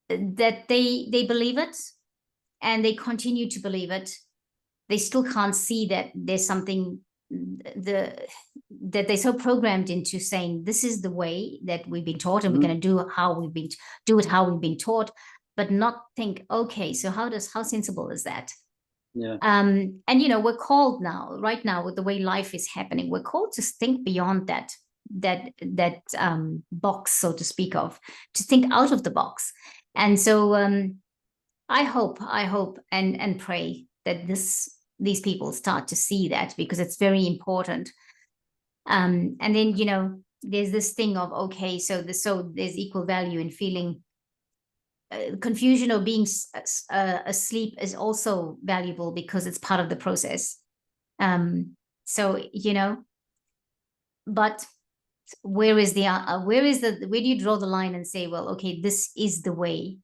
that they believe it and they continue to believe it. They still can't see that there's something that they're so programmed into saying this is the way that we've been taught, and we're going to do how we've been taught, but not think, okay, so how sensible is that? Yeah. And we're called now, right now, with the way life is happening, we're called to think beyond that box, so to speak, to think out of the box. And so I hope and pray that these people start to see that, because it's very important. And then there's this thing of, okay, so there's equal value in feeling confusion or being asleep is also valuable, because it's part of the process. So but where do you draw the line and say, well, okay, this is the way,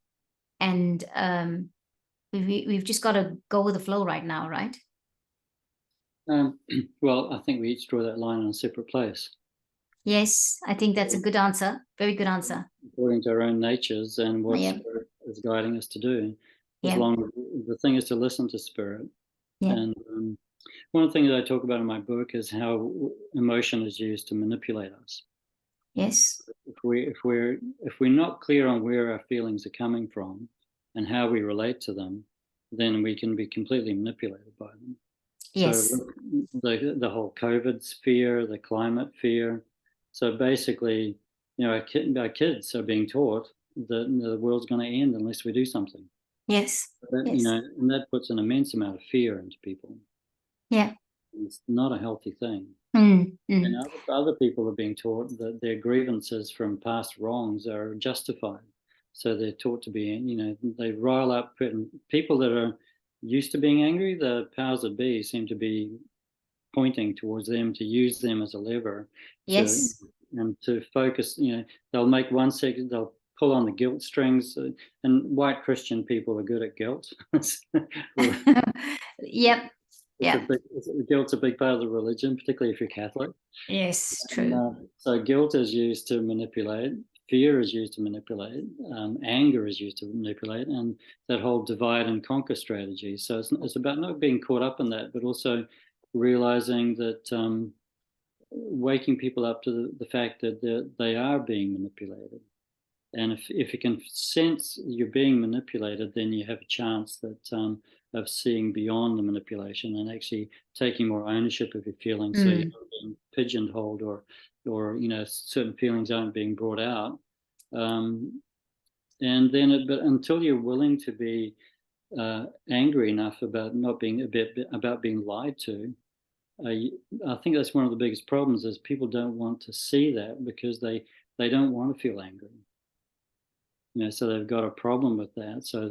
and we've just got to go with the flow right now, right? Well, I think we each draw that line in a separate place. Yes, I think that's a good answer. Very good answer. According to our own natures and what Spirit is guiding us to do. The thing is to listen to Spirit. And one of the things that I talk about in my book is how emotion is used to manipulate us. Yes. If we're not clear on where our feelings are coming from and how we relate to them, then we can be completely manipulated by them. Yes. So the whole COVID fear, the climate fear. So basically, our kids are being taught that the world's going to end unless we do something. Yes. But, Yes. and that puts an immense amount of fear into people. Yeah. It's not a healthy thing. Mm, And mm. other people are being taught that their grievances from past wrongs are justified. So they're taught to be, they rile up people that are used to being angry. The powers that be seem to be pointing towards them to use them as a lever to Yes. and to focus. They'll make one second, they'll pull on the guilt strings, and white Christian people are good at guilt. Yep. Yeah. Guilt's a big part of the religion, particularly if you're Catholic. Yes. And, True. so guilt is used to manipulate, fear is used to manipulate, anger is used to manipulate, and that whole divide and conquer strategy. So it's about not being caught up in that, but also realizing that waking people up to the fact that they are being manipulated. And if you can sense you're being manipulated, then you have a chance of seeing beyond the manipulation and actually taking more ownership of your feelings. So you're Mm. not being pigeonholed, or certain feelings aren't being brought out. And then, but until you're willing to be angry enough about not being about being lied to, I think that's one of the biggest problems is people don't want to see that because they don't want to feel angry. So they've got a problem with that. So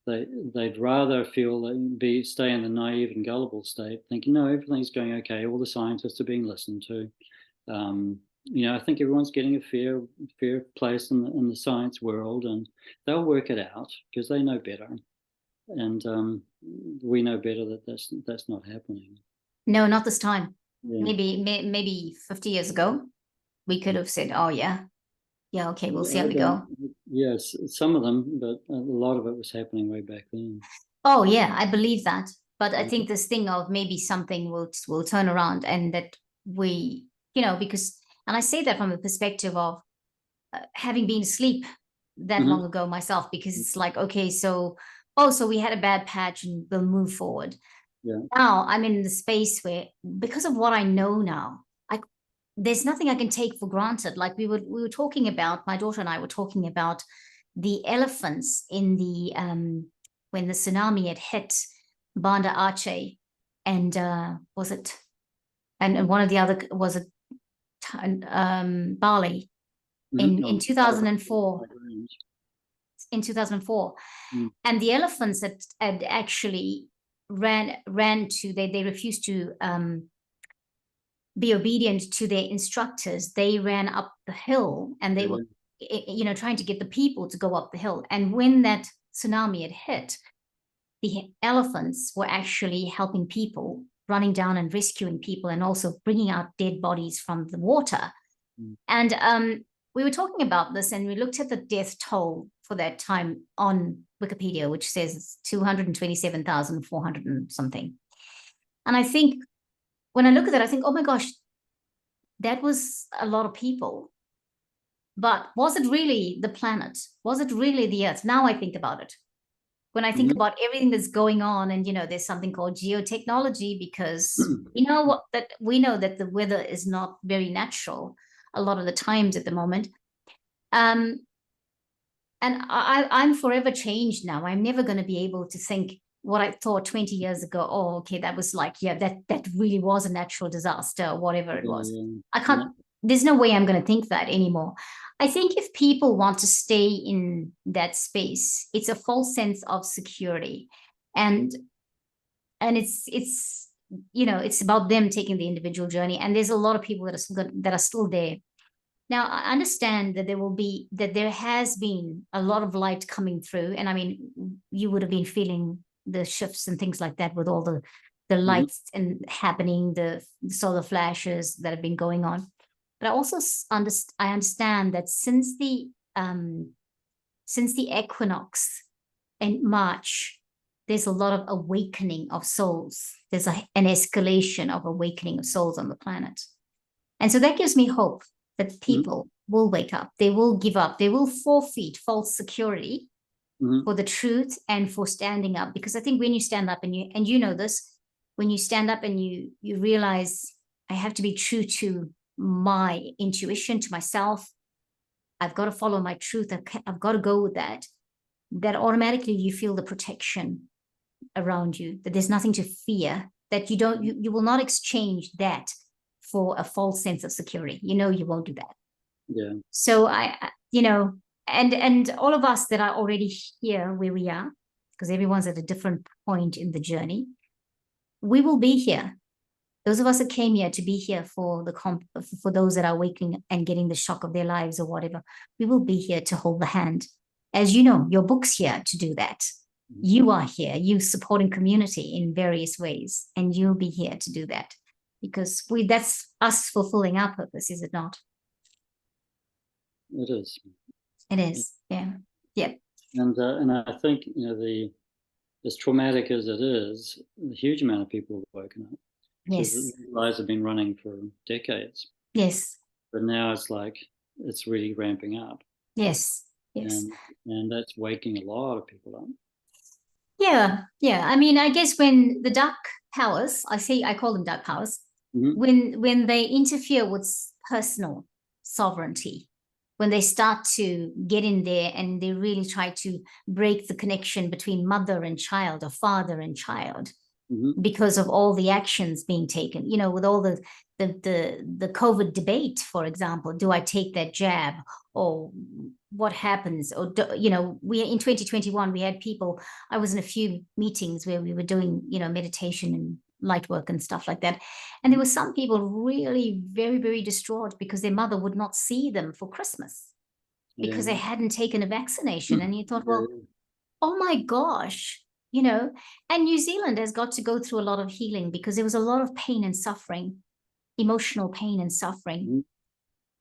they'd rather stay in the naive and gullible state, thinking no, everything's going okay. All the scientists are being listened to. I think everyone's getting a fair place in the science world, and they'll work it out because they know better, and we know better that that's not happening. No, not this time. Yeah. Maybe 50 years ago, we could have said, "Oh yeah, yeah, okay, we'll see how we go." Yes, some of them, but a lot of it was happening way back then. Oh yeah, I believe that. But I Yeah. think this thing of maybe something will turn around, and that we, because, and I say that from the perspective of having been asleep that long ago myself, because it's like, okay, so we had a bad patch and we'll move forward. Yeah. Now I'm in the space where, because of what I know now, there's nothing I can take for granted. Like we were talking about, my daughter and I were talking about the elephants in the when the tsunami had hit Banda Aceh, and was it, and one of the other, was it Bali in 2004, in 2004. And the elephants had actually ran to, they refused to be obedient to their instructors. They ran up the hill, and they were trying to get the people to go up the hill. And when that tsunami had hit, the elephants were actually helping people, running down and rescuing people, and also bringing out dead bodies from the water. And we were talking about this, and we looked at the death toll for that time on Wikipedia, which says it's 227,400 and something. And I think when I look at that, I think, oh my gosh, that was a lot of people. But was it really the planet? Was it really the Earth? Now I think about it. When I think about everything that's going on, and there's something called geotechnology, because we know that the weather is not very natural a lot of the times at the moment. And I'm forever changed now. I'm never going to be able to think what I thought 20 years ago. Oh, okay, that was like, yeah, that really was a natural disaster, or whatever it was. I can't, there's no way I'm going to think that anymore. I think if people want to stay in that space, it's a false sense of security. And it's about them taking the individual journey. And there's a lot of people that are still there. Now, I understand that there has been a lot of light coming through. And I mean, you would have been feeling the shifts and things like that with all the lights and happening, the solar flashes that have been going on. But I also understand that since the equinox in March, there's a lot of awakening of souls. There's an escalation of awakening of souls on the planet. And so that gives me hope that people will wake up, they will give up, they will forfeit false security for the truth and for standing up. Because I think when you stand up, and you know this, when you stand up and you realize, I have to be true to my intuition, to myself, I've got to follow my truth, I've got to go with that. that automatically you feel the protection around you, that there's nothing to fear, that you will not exchange that for a false sense of security. You won't do that. Yeah. So and all of us that are already here where we are, because everyone's at a different point in the journey, we will be here. Those of us that came here to be here for for those that are waking and getting the shock of their lives or whatever, we will be here to hold the hand. As you know, your book's here to do that. You are here, you supporting community in various ways, and you'll be here to do that, because that's us fulfilling our purpose, is it not? It is. It is. Yeah. Yeah. And I think, as traumatic as it is, a huge amount of people have woken up. Yes. Lives have been running for decades. Yes. But now it's like it's really ramping up. Yes. Yes. And that's waking a lot of people up. Yeah. Yeah. I mean, I guess when the dark powers, I call them dark powers, when they interfere with personal sovereignty, when they start to get in there and they really try to break the connection between mother and child or father and child, because of all the actions being taken, with all the COVID debate, for example, do I take that jab, or what happens? Or we in 2021 we had people. I was in a few meetings where we were doing meditation and light work and stuff like that, and there were some people really very, very distraught because their mother would not see them for Christmas because they hadn't taken a vaccination. And you thought, well, oh my gosh, and New Zealand has got to go through a lot of healing because there was a lot of pain and suffering, emotional pain and suffering.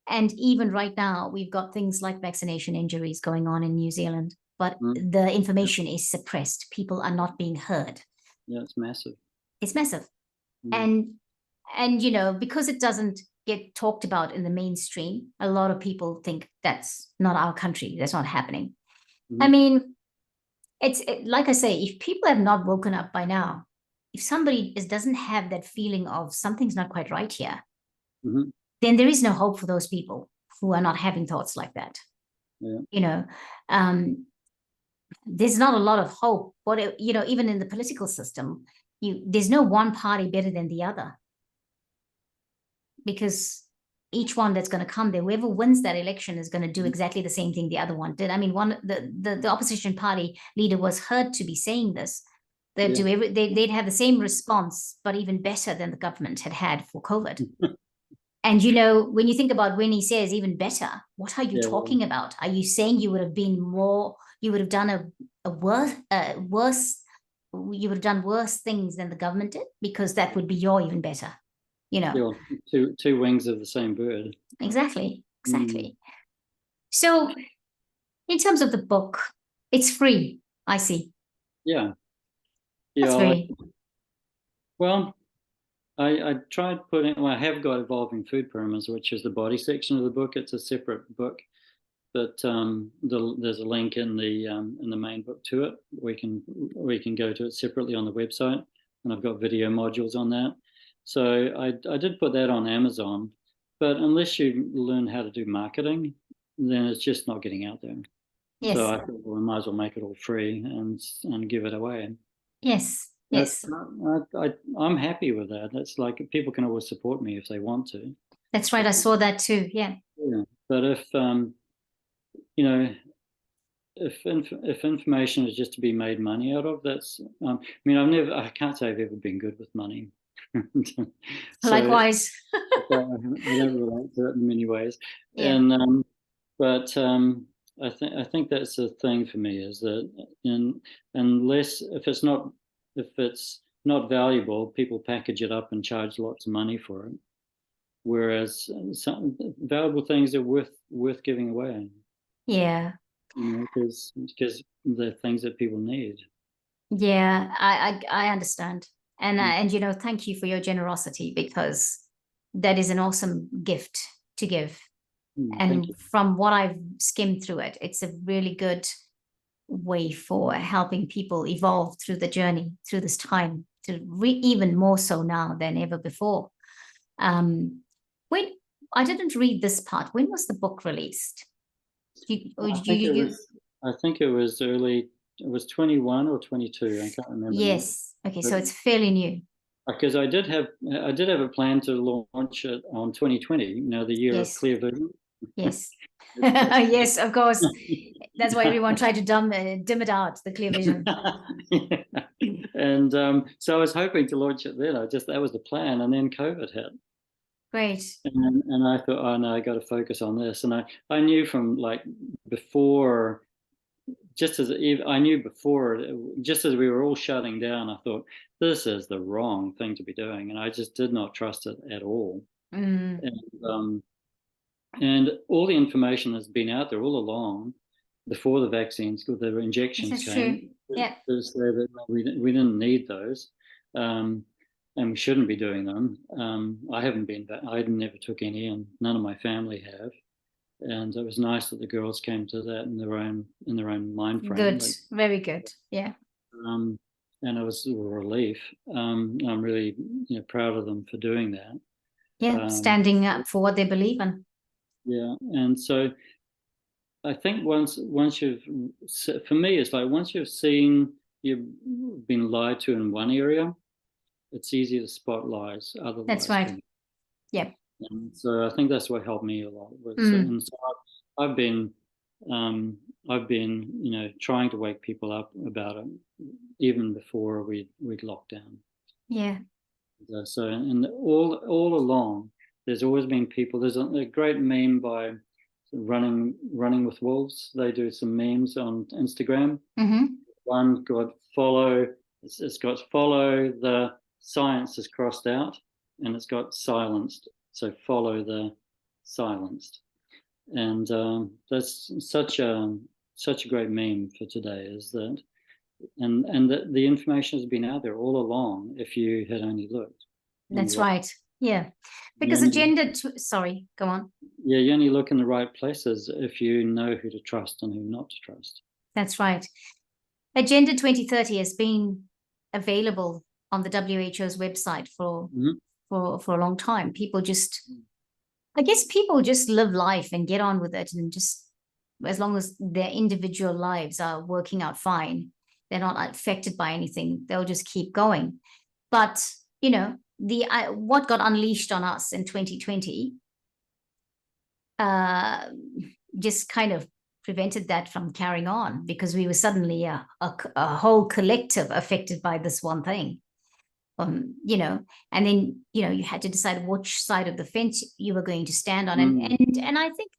And even right now, we've got things like vaccination injuries going on in New Zealand, but the information is suppressed. People are not being heard. Yeah, it's massive. It's massive. And because it doesn't get talked about in the mainstream, a lot of people think that's not our country. That's not happening. I mean, it's like I say, if people have not woken up by now, if somebody doesn't have that feeling of something's not quite right here, then there is no hope for those people who are not having thoughts like that. There's not a lot of hope. But even in the political system, there's no one party better than the other, because each one that's going to come there, whoever wins that election is going to do exactly the same thing the other one did. I mean, the opposition party leader was heard to be saying this. They'd they'd have the same response, but even better than the government had for COVID. And when you think about when he says even better, what are you talking about? Are you saying you would have been more? You would have done a worse. You would have done worse things than the government did, because that would be your even better. Two wings of the same bird. Exactly. So in terms of the book, it's free, I see. Yeah. That's free. Well, I tried I have got Evolving Food Pyramids, which is the body section of the book. It's a separate book, but there's a link in the main book to it. We can go to it separately on the website, and I've got video modules on that. So I did put that on Amazon, but unless you learn how to do marketing, then it's just not getting out there. Yes. So I thought, well, I might as well make it all free and give it away. Yes. I'm happy with that. That's like, people can always support me if they want to. That's right. I saw that too. Yeah. But if information is just to be made money out of, that's I can't say I've ever been good with money. Likewise. I don't relate to it in many ways. And but I think that's the thing for me, is that unless if it's not valuable, people package it up and charge lots of money for it. Whereas some valuable things are worth giving away. Yeah. Because they're things that people need. Yeah, I understand. And thank you for your generosity, because that is an awesome gift to give. And from what I've skimmed through it, it's a really good way for helping people evolve through the journey, through this time, even more so now than ever before. When I didn't read this part, when was the book released? I I think it was 21 or 22. I can't remember now. Yes. Okay, But so it's fairly new. because I did have a plan to launch it on 2020. You know, the year of Yes. clear vision. Yes. It's- Yes, of course. That's why everyone tried to dim it out, the clear vision. Yeah. And so I was hoping to launch it then. That was the plan, and then COVID hit. Great. And I thought, oh no, I got to focus on this. And I knew from like before, I knew before, just as we were all shutting down, I thought this is the wrong thing to be doing, and I just did not trust it at all. Mm. And all the information that's been out there all along, before the vaccines, the injections This is came, true. Yeah. to say that we didn't need those. And we shouldn't be doing them. I never took any, and none of my family have. And it was nice that the girls came to that in their own mind frame. Good. Very good. Yeah. And it was a relief. I'm really proud of them for doing that. Yeah. Standing up for what they believe in. Yeah, and so I think once for me, it's like once you've been lied to in one area, it's easy to spot lies, other That's lies. right. Yeah. And so I think that's what helped me a lot. And so I've been, trying to wake people up about it even before we'd locked down. Yeah. So and all along, there's always been people. There's a great meme by running with wolves. They do some memes on Instagram. Mm-hmm. One got follow. It's got follow the science is crossed out, and it's got silenced. So follow the silenced, and that's such a great meme for today. Is that and the information has been out there all along. If you had only looked, That's right. Yeah. Because sorry, go on. Yeah, you only look in the right places if you know who to trust and who not to trust. That's right. Agenda 2030 has been available on the WHO's website for a long time. I guess people just live life and get on with it, and just as long as their individual lives are working out fine, they're not affected by anything, they'll just keep going. But what got unleashed on us in 2020 just kind of prevented that from carrying on, because we were suddenly a whole collective affected by this one thing. And then you had to decide which side of the fence you were going to stand on, and I think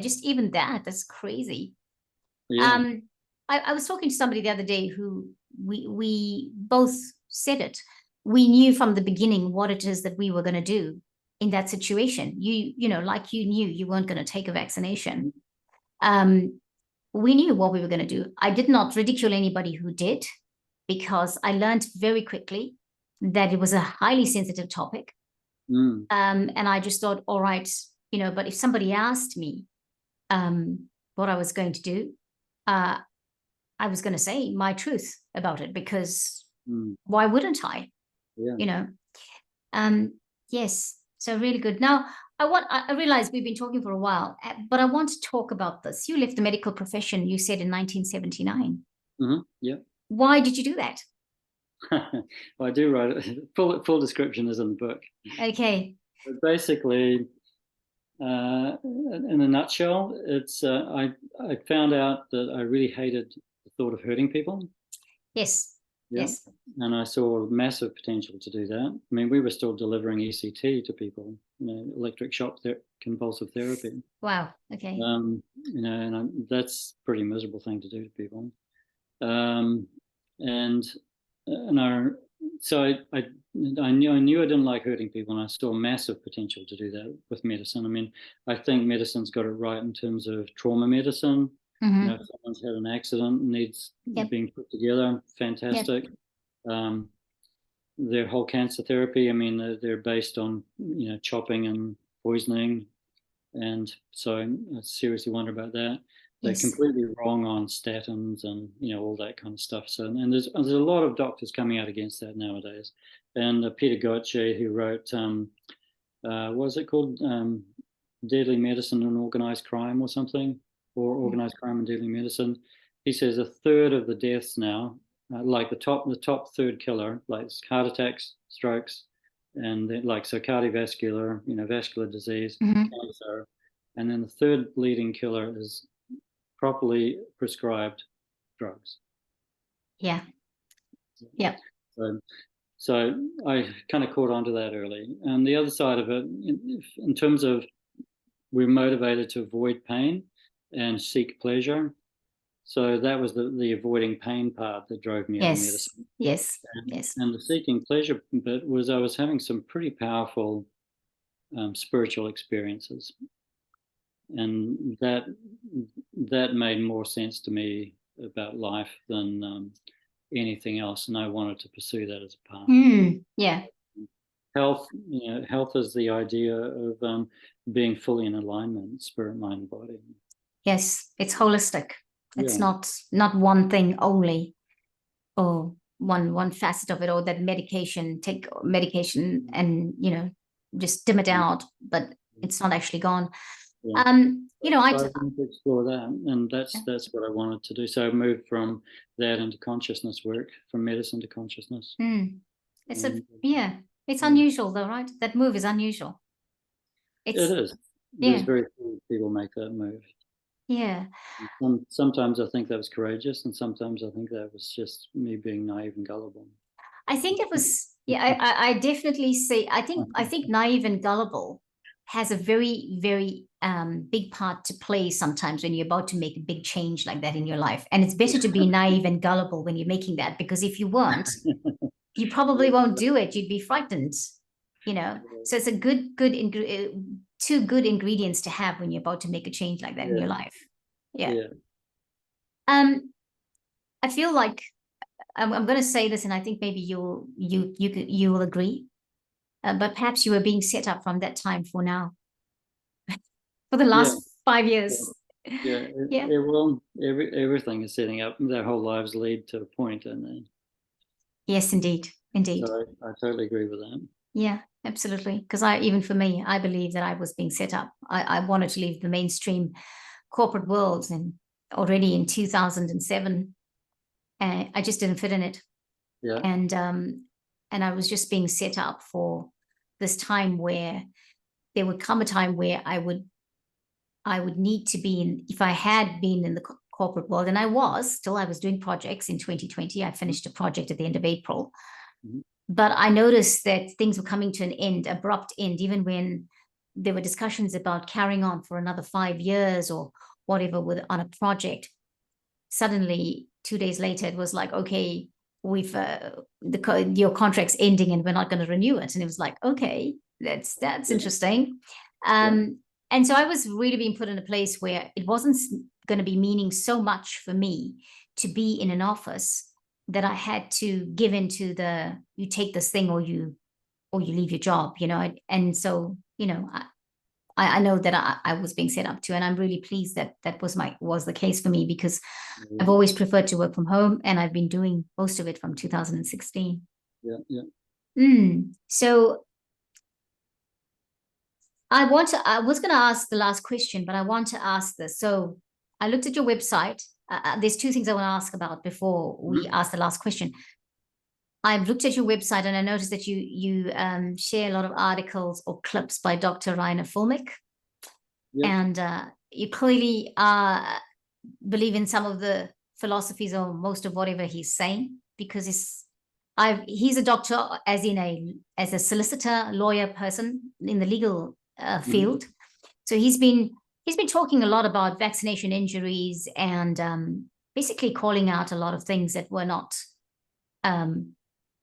just even that's crazy. Yeah. I was talking to somebody the other day who we both said it. We knew from the beginning what it is that we were going to do in that situation. Like you knew you weren't going to take a vaccination. We knew what we were going to do. I did not ridicule anybody who did, because I learned very quickly that it was a highly sensitive topic. And I just thought, all right, but if somebody asked me what I was going to do, I was going to say my truth about it, because why wouldn't I? Yeah. Yes. So really good. Now, I realize we've been talking for a while, but I want to talk about this. You left the medical profession, you said, in 1979. Yeah. Why did you do that? Well, I do write it. Full description is in the book. Okay. But basically, in a nutshell, it's I found out that I really hated the thought of hurting people. Yes. Yeah. Yes. And I saw massive potential to do that. I mean, we were still delivering ECT to people, electric shock convulsive therapy. Wow. Okay. That's a pretty miserable thing to do to people. So I knew I didn't like hurting people, and I saw massive potential to do that with medicine. I mean, I think medicine's got it right in terms of trauma medicine. If someone's had an accident, needs being put together, fantastic. Their whole cancer therapy, I mean, they're based on chopping and poisoning, and so I seriously wonder about that. They're completely wrong on statins and all that kind of stuff. So, and there's a lot of doctors coming out against that nowadays. And Peter Gotche, who wrote what was it called, Deadly Medicine and Organized Crime or something, or Organized Crime and Deadly Medicine. he says a third of the deaths now, like the top third killer, like heart attacks, strokes, and then, like, so cardiovascular, vascular disease, cancer, and then the third leading killer is properly prescribed drugs. Yeah. Yeah. So I kind of caught on to that early. And the other side of it, in terms of we're motivated to avoid pain and seek pleasure. So that was the avoiding pain part that drove me into medicine. Yes. And the seeking pleasure bit was I was having some pretty powerful spiritual experiences. And that made more sense to me about life than anything else, and I wanted to pursue that as a path. Yeah. Health, health is the idea of being fully in alignment, spirit, mind, and body. Yes, it's holistic. It's not one thing only, or one facet of it, or that take medication and just dim it out, but it's not actually gone. Yeah. I wanted to explore that, and that's what I wanted to do. So I moved from that into consciousness work, from medicine to consciousness. It's it's unusual though, right? That move is unusual. It is. There's very few people make that move. Yeah. Sometimes I think that was courageous, and sometimes I think that was just me being naive and gullible. I think it was. I definitely say. I think naive and gullible has a very, very big part to play sometimes when you're about to make a big change like that in your life. And it's better to be naive and gullible when you're making that, because if you weren't, you probably won't do it. You'd be frightened, So it's a two good ingredients to have when you're about to make a change like that in your life. Yeah. I feel like I'm going to say this, and I think maybe you will agree. But perhaps you were being set up from that time for now, for the last 5 years. Well, everything is setting up. Their whole lives lead to a point, and then. Yes, indeed. So I totally agree with that. Yeah, absolutely. Because even for me, I believe that I was being set up. I wanted to leave the mainstream corporate world, and already in 2007, I just didn't fit in it. Yeah. And I was just being set up for this time where there would come a time where I would need to be in, if I had been in the corporate world, and I was doing projects in 2020. I finished a project at the end of April. But I noticed that things were coming to an end, abrupt end, even when there were discussions about carrying on for another 5 years or whatever on a project. Suddenly, 2 days later, it was like, okay, we've your contract's ending and we're not going to renew it. And it was like, okay, that's interesting. And so I was really being put in a place where it wasn't going to be meaning so much for me to be in an office that I had to give into you take this thing or you leave your job, And so, I know that I was being set up to, and I'm really pleased that was the case for me, because I've always preferred to work from home, and I've been doing most of it from 2016. So I was going to ask the last question, but I want to ask this. So I looked at your website. There's two things I want to ask about before we ask the last question. I've looked at your website, and I noticed that you share a lot of articles or clips by Dr. Rainer Fulmick. And you clearly believe in some of the philosophies or most of whatever he's saying, because he's a doctor, as a solicitor, lawyer person in the legal field. So he's been talking a lot about vaccination injuries and basically calling out a lot of things that were not,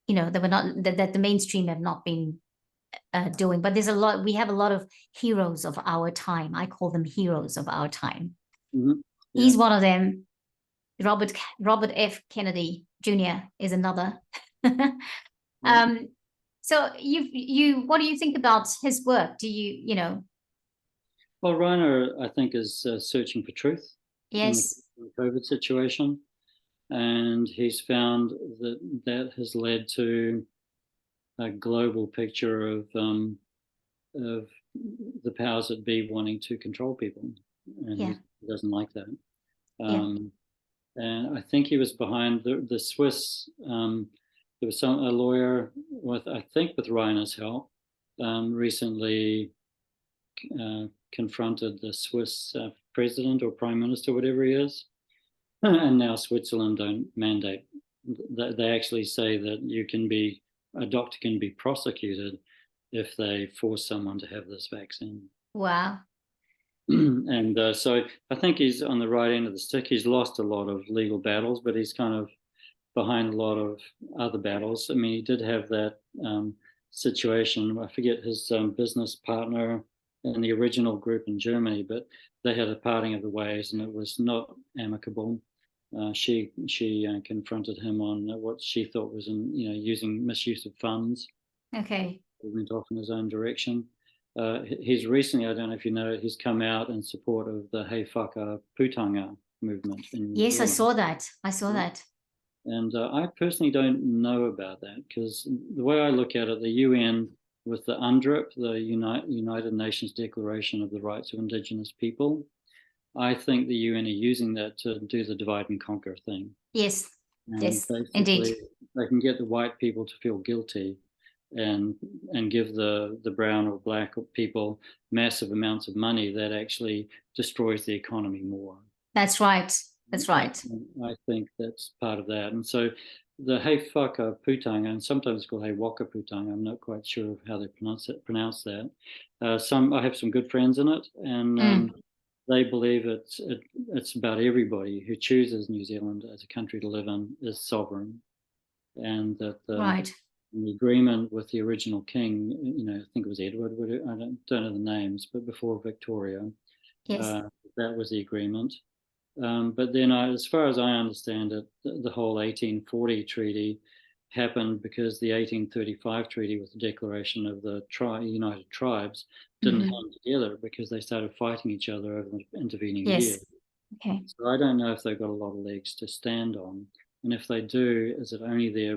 that the mainstream have not been doing. But we have a lot of heroes of our time. I call them heroes of our time. He's one of them. Robert F. Kennedy Jr. is another. So what do you think about his work? Do you Well, Rainer, I think, is searching for truth. Yes. In the COVID situation, and he's found that has led to a global picture of the powers that be wanting to control people, and he doesn't like that. and I think he was behind the Swiss. There was a lawyer with, I think, with Reiner's help, recently confronted the Swiss president or prime minister, whatever he is, and now Switzerland don't mandate. They actually say that a doctor can be prosecuted if they force someone to have this vaccine. Wow. And so I think he's on the right end of the stick. He's lost a lot of legal battles, but he's kind of behind a lot of other battles. I mean, he did have that situation. I forget his business partner in the original group in Germany, but they had a parting of the ways, and it was not amicable. She confronted him on what she thought was using misuse of funds. Okay. He went off in his own direction. He's recently, I don't know if you know, he's come out in support of the Hei Whakaputanga movement in New Yes, Zealand. I saw that. I saw that. And I personally don't know about that, because the way I look at it, the UN with the UNDRIP, the United Nations Declaration of the Rights of Indigenous People, I think the UN are using that to do the divide and conquer thing. Yes, and yes, basically, indeed. They can get the white people to feel guilty and give the brown or black people massive amounts of money that actually destroys the economy more. That's right. That's right. I think that's part of that. And so the Hei Whakaputanga, and sometimes it's called Hei Whakaputanga, I'm not quite sure of how they pronounce that. I have some good friends in it, and they believe it's about everybody who chooses New Zealand as a country to live in is sovereign, and that right. The agreement with the original king, I think it was Edward, I don't know the names, but before Victoria, yes. That was the agreement. But then, as far as I understand it, the whole 1840 treaty happened because the 1835 treaty with the Declaration of the United Tribes didn't hang together because they started fighting each other over the intervening years. Okay. So I don't know if they've got a lot of legs to stand on. And if they do, is it only there,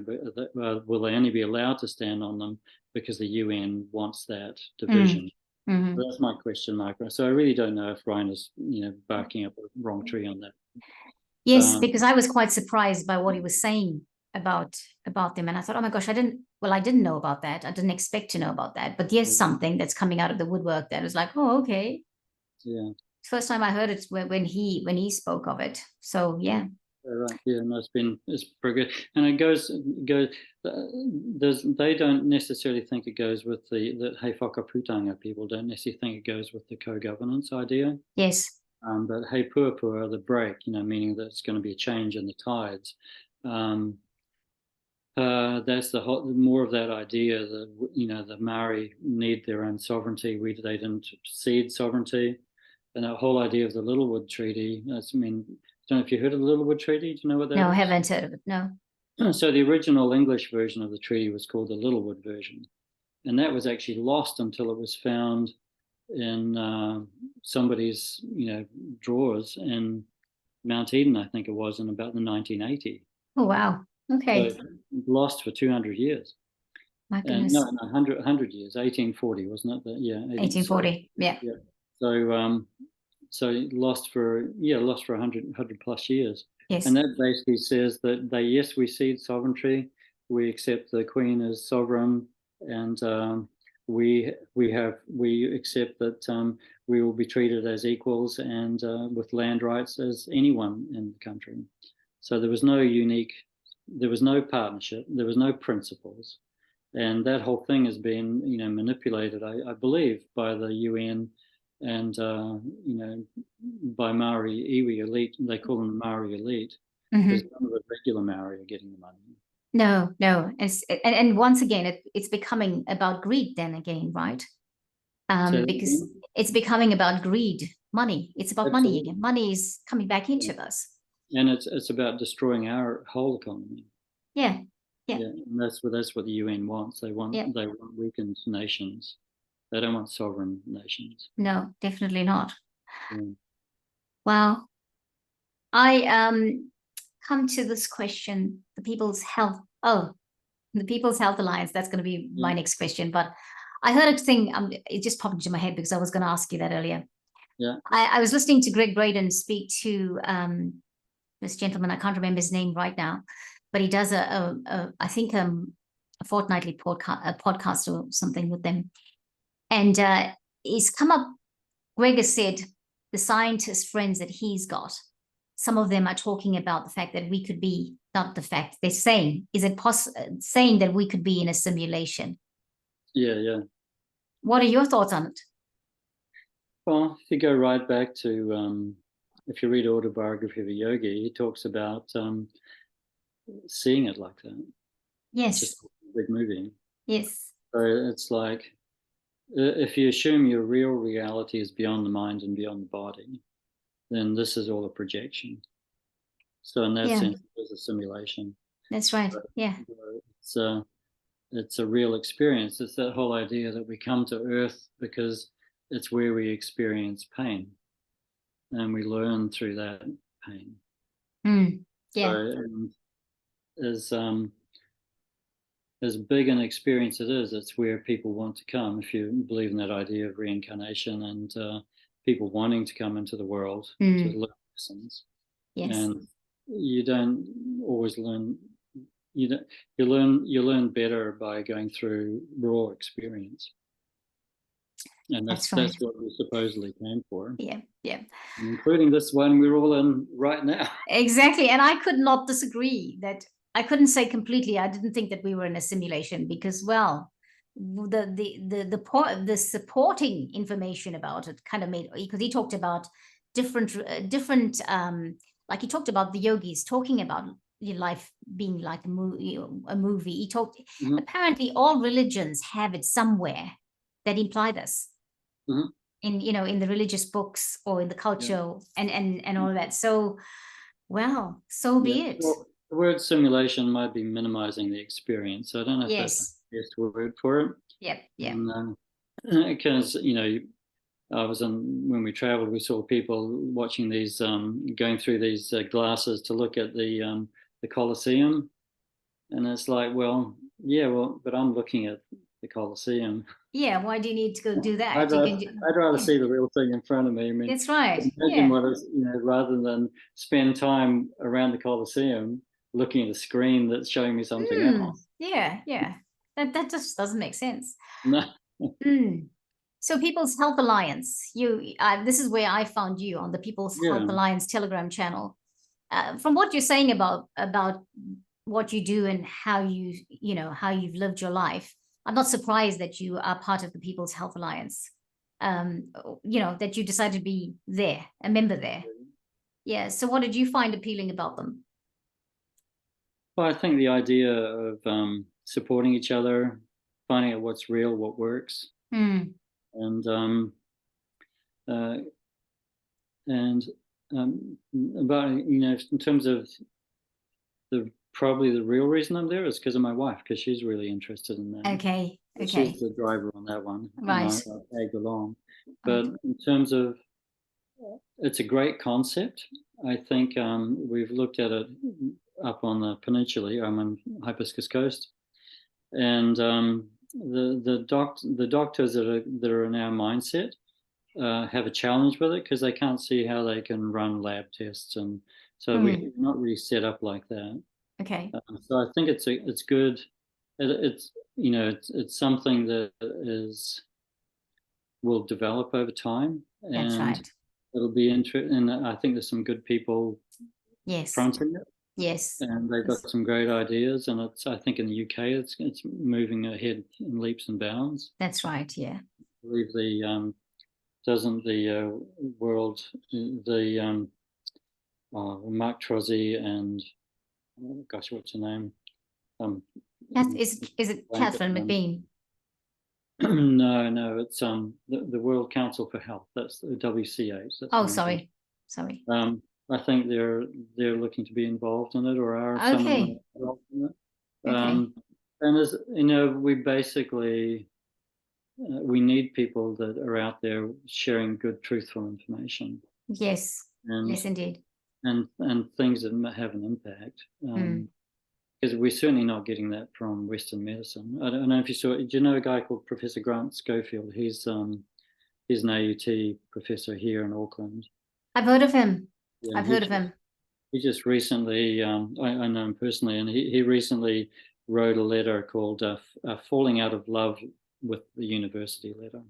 will they only be allowed to stand on them because the UN wants that division? So that's my question mark. So I really don't know if Reiner's, barking up the wrong tree on that. Yes, because I was quite surprised by what he was saying about them, and I thought, oh my gosh, I didn't know about that. I didn't expect to know about that. But there's something that's coming out of the woodwork that is like, oh, okay. Yeah. First time I heard it when he spoke of it. So yeah. Right. Yeah, no, it's pretty good, and it goes. They don't necessarily think it goes with the Hei Whakaputanga people don't necessarily think it goes with the co-governance idea. Yes. But Hei Puapua, the break, meaning that it's going to be a change in the tides. That's more of that idea that the Maori need their own sovereignty. They didn't cede sovereignty, and that whole idea of the Littlewood Treaty. I don't know if you heard of the Littlewood Treaty. Do you know what that is? No, I haven't heard of it. No. So the original English version of the treaty was called the Littlewood version, and that was actually lost until it was found in somebody's drawers in Mount Eden, I think it was, in about the 1980. Oh wow! Okay. So lost for 200 years. My goodness. No, 100 years. 1840, wasn't it? Yeah. 1840. Yeah. So lost for 100 plus years. Yes. And that basically says that we cede sovereignty, we accept the Queen as sovereign, and we accept that we will be treated as equals and with land rights as anyone in the country. So there was no partnership, there was no principles, and that whole thing has been manipulated, I believe, by the UN and by Maori iwi elite. They call them the Maori elite because none of the regular Maori are getting the money. No. And once again, it's becoming about greed then again, right? Because it's becoming about greed, money. It's about money again. Money is coming back into us. And it's about destroying our whole economy. Yeah. And that's what the UN wants. They want weakened nations. They don't want sovereign nations. No, definitely not. Well, I come to this question, the People's Health Alliance. That's going to be my next question. But I heard a thing, it just popped into my head because I was going to ask you that earlier. Yeah. I was listening to Greg Braden speak to this gentleman. I can't remember his name right now, but he does I think a fortnightly podcast or something with them. And he's come up, Greg has said, the scientist friends that he's got, some of them are talking about the fact that we could be, not the fact, they're saying, is it saying that we could be in a simulation? Yeah. What are your thoughts on it? Well, if you go right back to, if you read Autobiography of a Yogi, he talks about seeing it like that. Yes. Just a big movie. Yes. So it's like, if you assume your real reality is beyond the mind and beyond the body, then this is all a projection. So in that sense, it's a simulation. That's right. But, yeah. It's a real experience. It's that whole idea that we come to Earth because it's where we experience pain, and we learn through that pain. Yeah. So, as big an experience it is, it's where people want to come. If you believe in that idea of reincarnation and people wanting to come into the world to learn lessons, and you don't always learn. You learn better by going through raw experience, and that's what we supposedly came for. Yeah. Including this one we're all in right now. Exactly, and I could not disagree that. I couldn't say completely. I didn't think that we were in a simulation because, well, the supporting information about it kind of made, because he talked about different like he talked about the yogis talking about your life being like a movie. He talked apparently all religions have it somewhere that imply this in in the religious books or in the culture and all that. So, well, so be it. Well, the word simulation might be minimizing the experience. I don't know if that's the best word for it. Yeah. Because when we traveled, we saw people watching these, going through these glasses to look at the Colosseum, and it's like, but I'm looking at the Colosseum. Yeah, why do you need to go do that? I'd rather see the real thing in front of me. I mean, that's right. Imagine what is, rather than spend time around the Colosseum looking at a screen that's showing me something else. Yeah. That just doesn't make sense. No. So People's Health Alliance, this is where I found you, on the People's Health Alliance Telegram channel. From what you're saying about what you do and how how you've lived your life, I'm not surprised that you are part of the People's Health Alliance. That you decided to be there, a member there. Yeah. So what did you find appealing about them? Well, I think the idea of supporting each other, finding out what's real, what works, and about in terms of probably the real reason I'm there is because of my wife, because she's really interested in that. Okay. She's the driver on that one. Right. I tagged along. But in terms of, it's a great concept. I think we've looked at it up on the peninsula. I'm on Hibiscus Coast, and the doctors that are in our mindset have a challenge with it because they can't see how they can run lab tests, and so we're not really set up like that. Okay. So I think it's good. It's something that will develop over time, and that's right. It'll be interesting. And I think there's some good people fronting it. Yes. And they've got some great ideas, and I think in the UK it's moving ahead in leaps and bounds. That's right. Yeah. I believe doesn't the world, Mark Trozzi and gosh, what's her name? Is it Catherine McBean? No, it's the World Council for Health. That's the WCH. Sorry. I think they're looking to be involved in it, or are some of them involved in it. And as we basically we need people that are out there sharing good, truthful information. Yes. Yes, indeed. And things that have an impact. Because we're certainly not getting that from Western medicine. I don't know if you saw. Do you know a guy called Professor Grant Schofield? He's an AUT professor here in Auckland. I've heard of him. I've heard of him. He just recently, I know him personally, and he recently wrote a letter called "Falling Out of Love with the University Letter."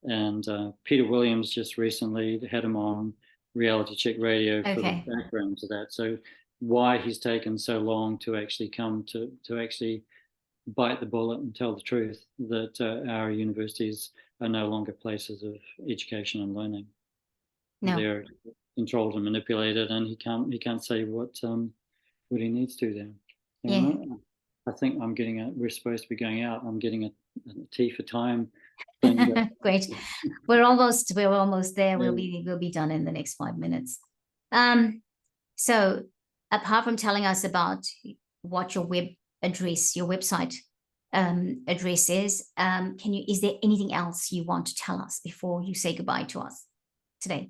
And Peter Williams just recently had him on Reality Check Radio for the background to that. So why he's taken so long to actually come to actually bite the bullet and tell the truth that our universities are no longer places of education and learning. No. They're controlled and manipulated, and he can't say what he needs to there. Yeah. I think we're supposed to be going out. I'm getting a tea for time. Great. We're almost there. Yeah. We'll be done in the next 5 minutes. So apart from telling us about what your web address, your website address is there anything else you want to tell us before you say goodbye to us today?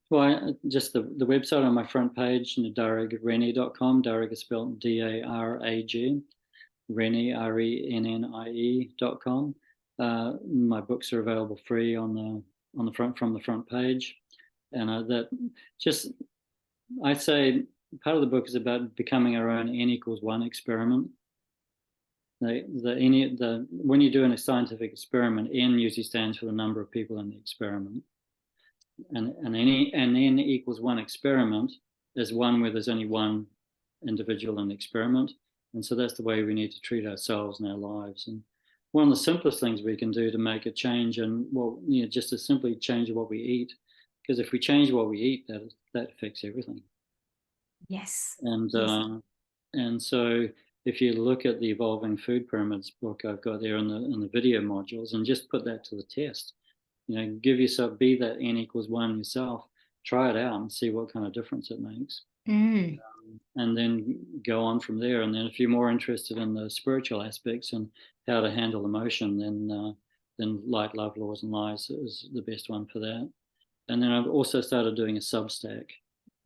Well, just the website on my front page, daragrennie.com. Darag is spelled D-A-R-A-G. Rennie, RENNIE.com. My books are available free on the front page, and I'd say part of the book is about becoming our own N=1 experiment. When you're doing a scientific experiment, N usually stands for the number of people in the experiment, and N=1 experiment is one where there's only one individual in the experiment. And so that's the way we need to treat ourselves and our lives. And one of the simplest things we can do to make a change, and just to simply change what we eat, because if we change what we eat, that affects everything. Yes. And so if you look at the Evolving Food Pyramids book I've got there in the video modules, and just put that to the test, give yourself, be that N=1 yourself, try it out and see what kind of difference it makes. And then go on from there. And then if you're more interested in the spiritual aspects and how to handle emotion, then Light, Love, Laws and Lies is the best one for that. And then I've also started doing a Substack.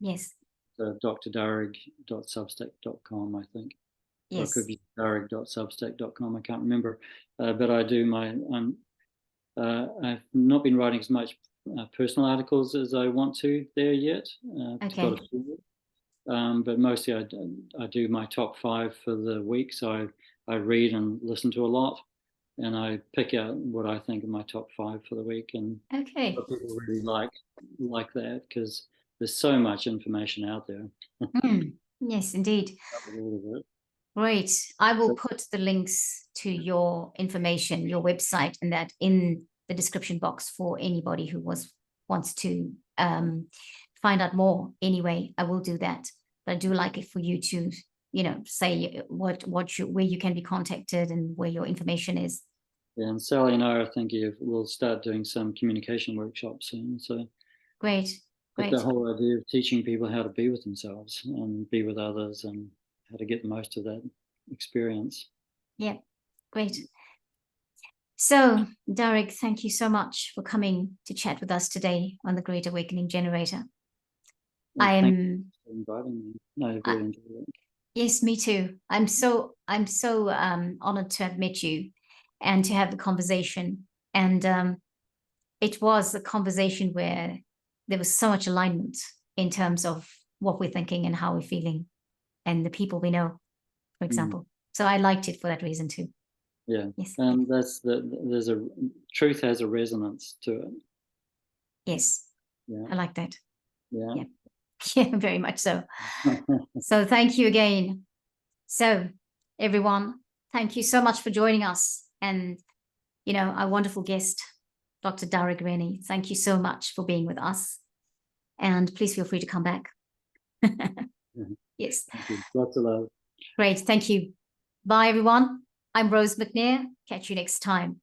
Yes. So drdarag.substack.com, I think. Yes. Or it could be darag.substack.com, I can't remember. But I do I've not been writing as much personal articles as I want to there yet. Okay. But mostly I do my top 5 for the week. So I read and listen to a lot, and I pick out what I think are my top 5 for the week. And people really like that, because there's so much information out there. Yes, indeed. Great. I will put the links to your information, your website, and that in the description box for anybody who wants to find out more. Anyway, I will do that. But I do like it for you to, say where you can be contacted and where your information is. Yeah, and Sally and I think we'll start doing some communication workshops soon. So great. The whole idea of teaching people how to be with themselves and be with others, and how to get the most of that experience. Yeah, great. So, Darag, thank you so much for coming to chat with us today on the Great Awakening Generator. Thank you for inviting me. No, I really enjoyed it. Yes, me too. I'm so honored to have met you and to have the conversation. And it was a conversation where there was so much alignment in terms of what we're thinking and how we're feeling, and the people we know, for example. So I liked it for that reason too. Yeah. Yes. And truth has a resonance to it. Yes. Yeah. I like that. Yeah. Yeah. Yeah, very much so. So thank you again. So everyone, thank you so much for joining us. And, our wonderful guest, Dr. Darag Rennie, thank you so much for being with us. And please feel free to come back. Yes. Thank you. Lots of love. Great. Thank you. Bye, everyone. I'm Rose McNair. Catch you next time.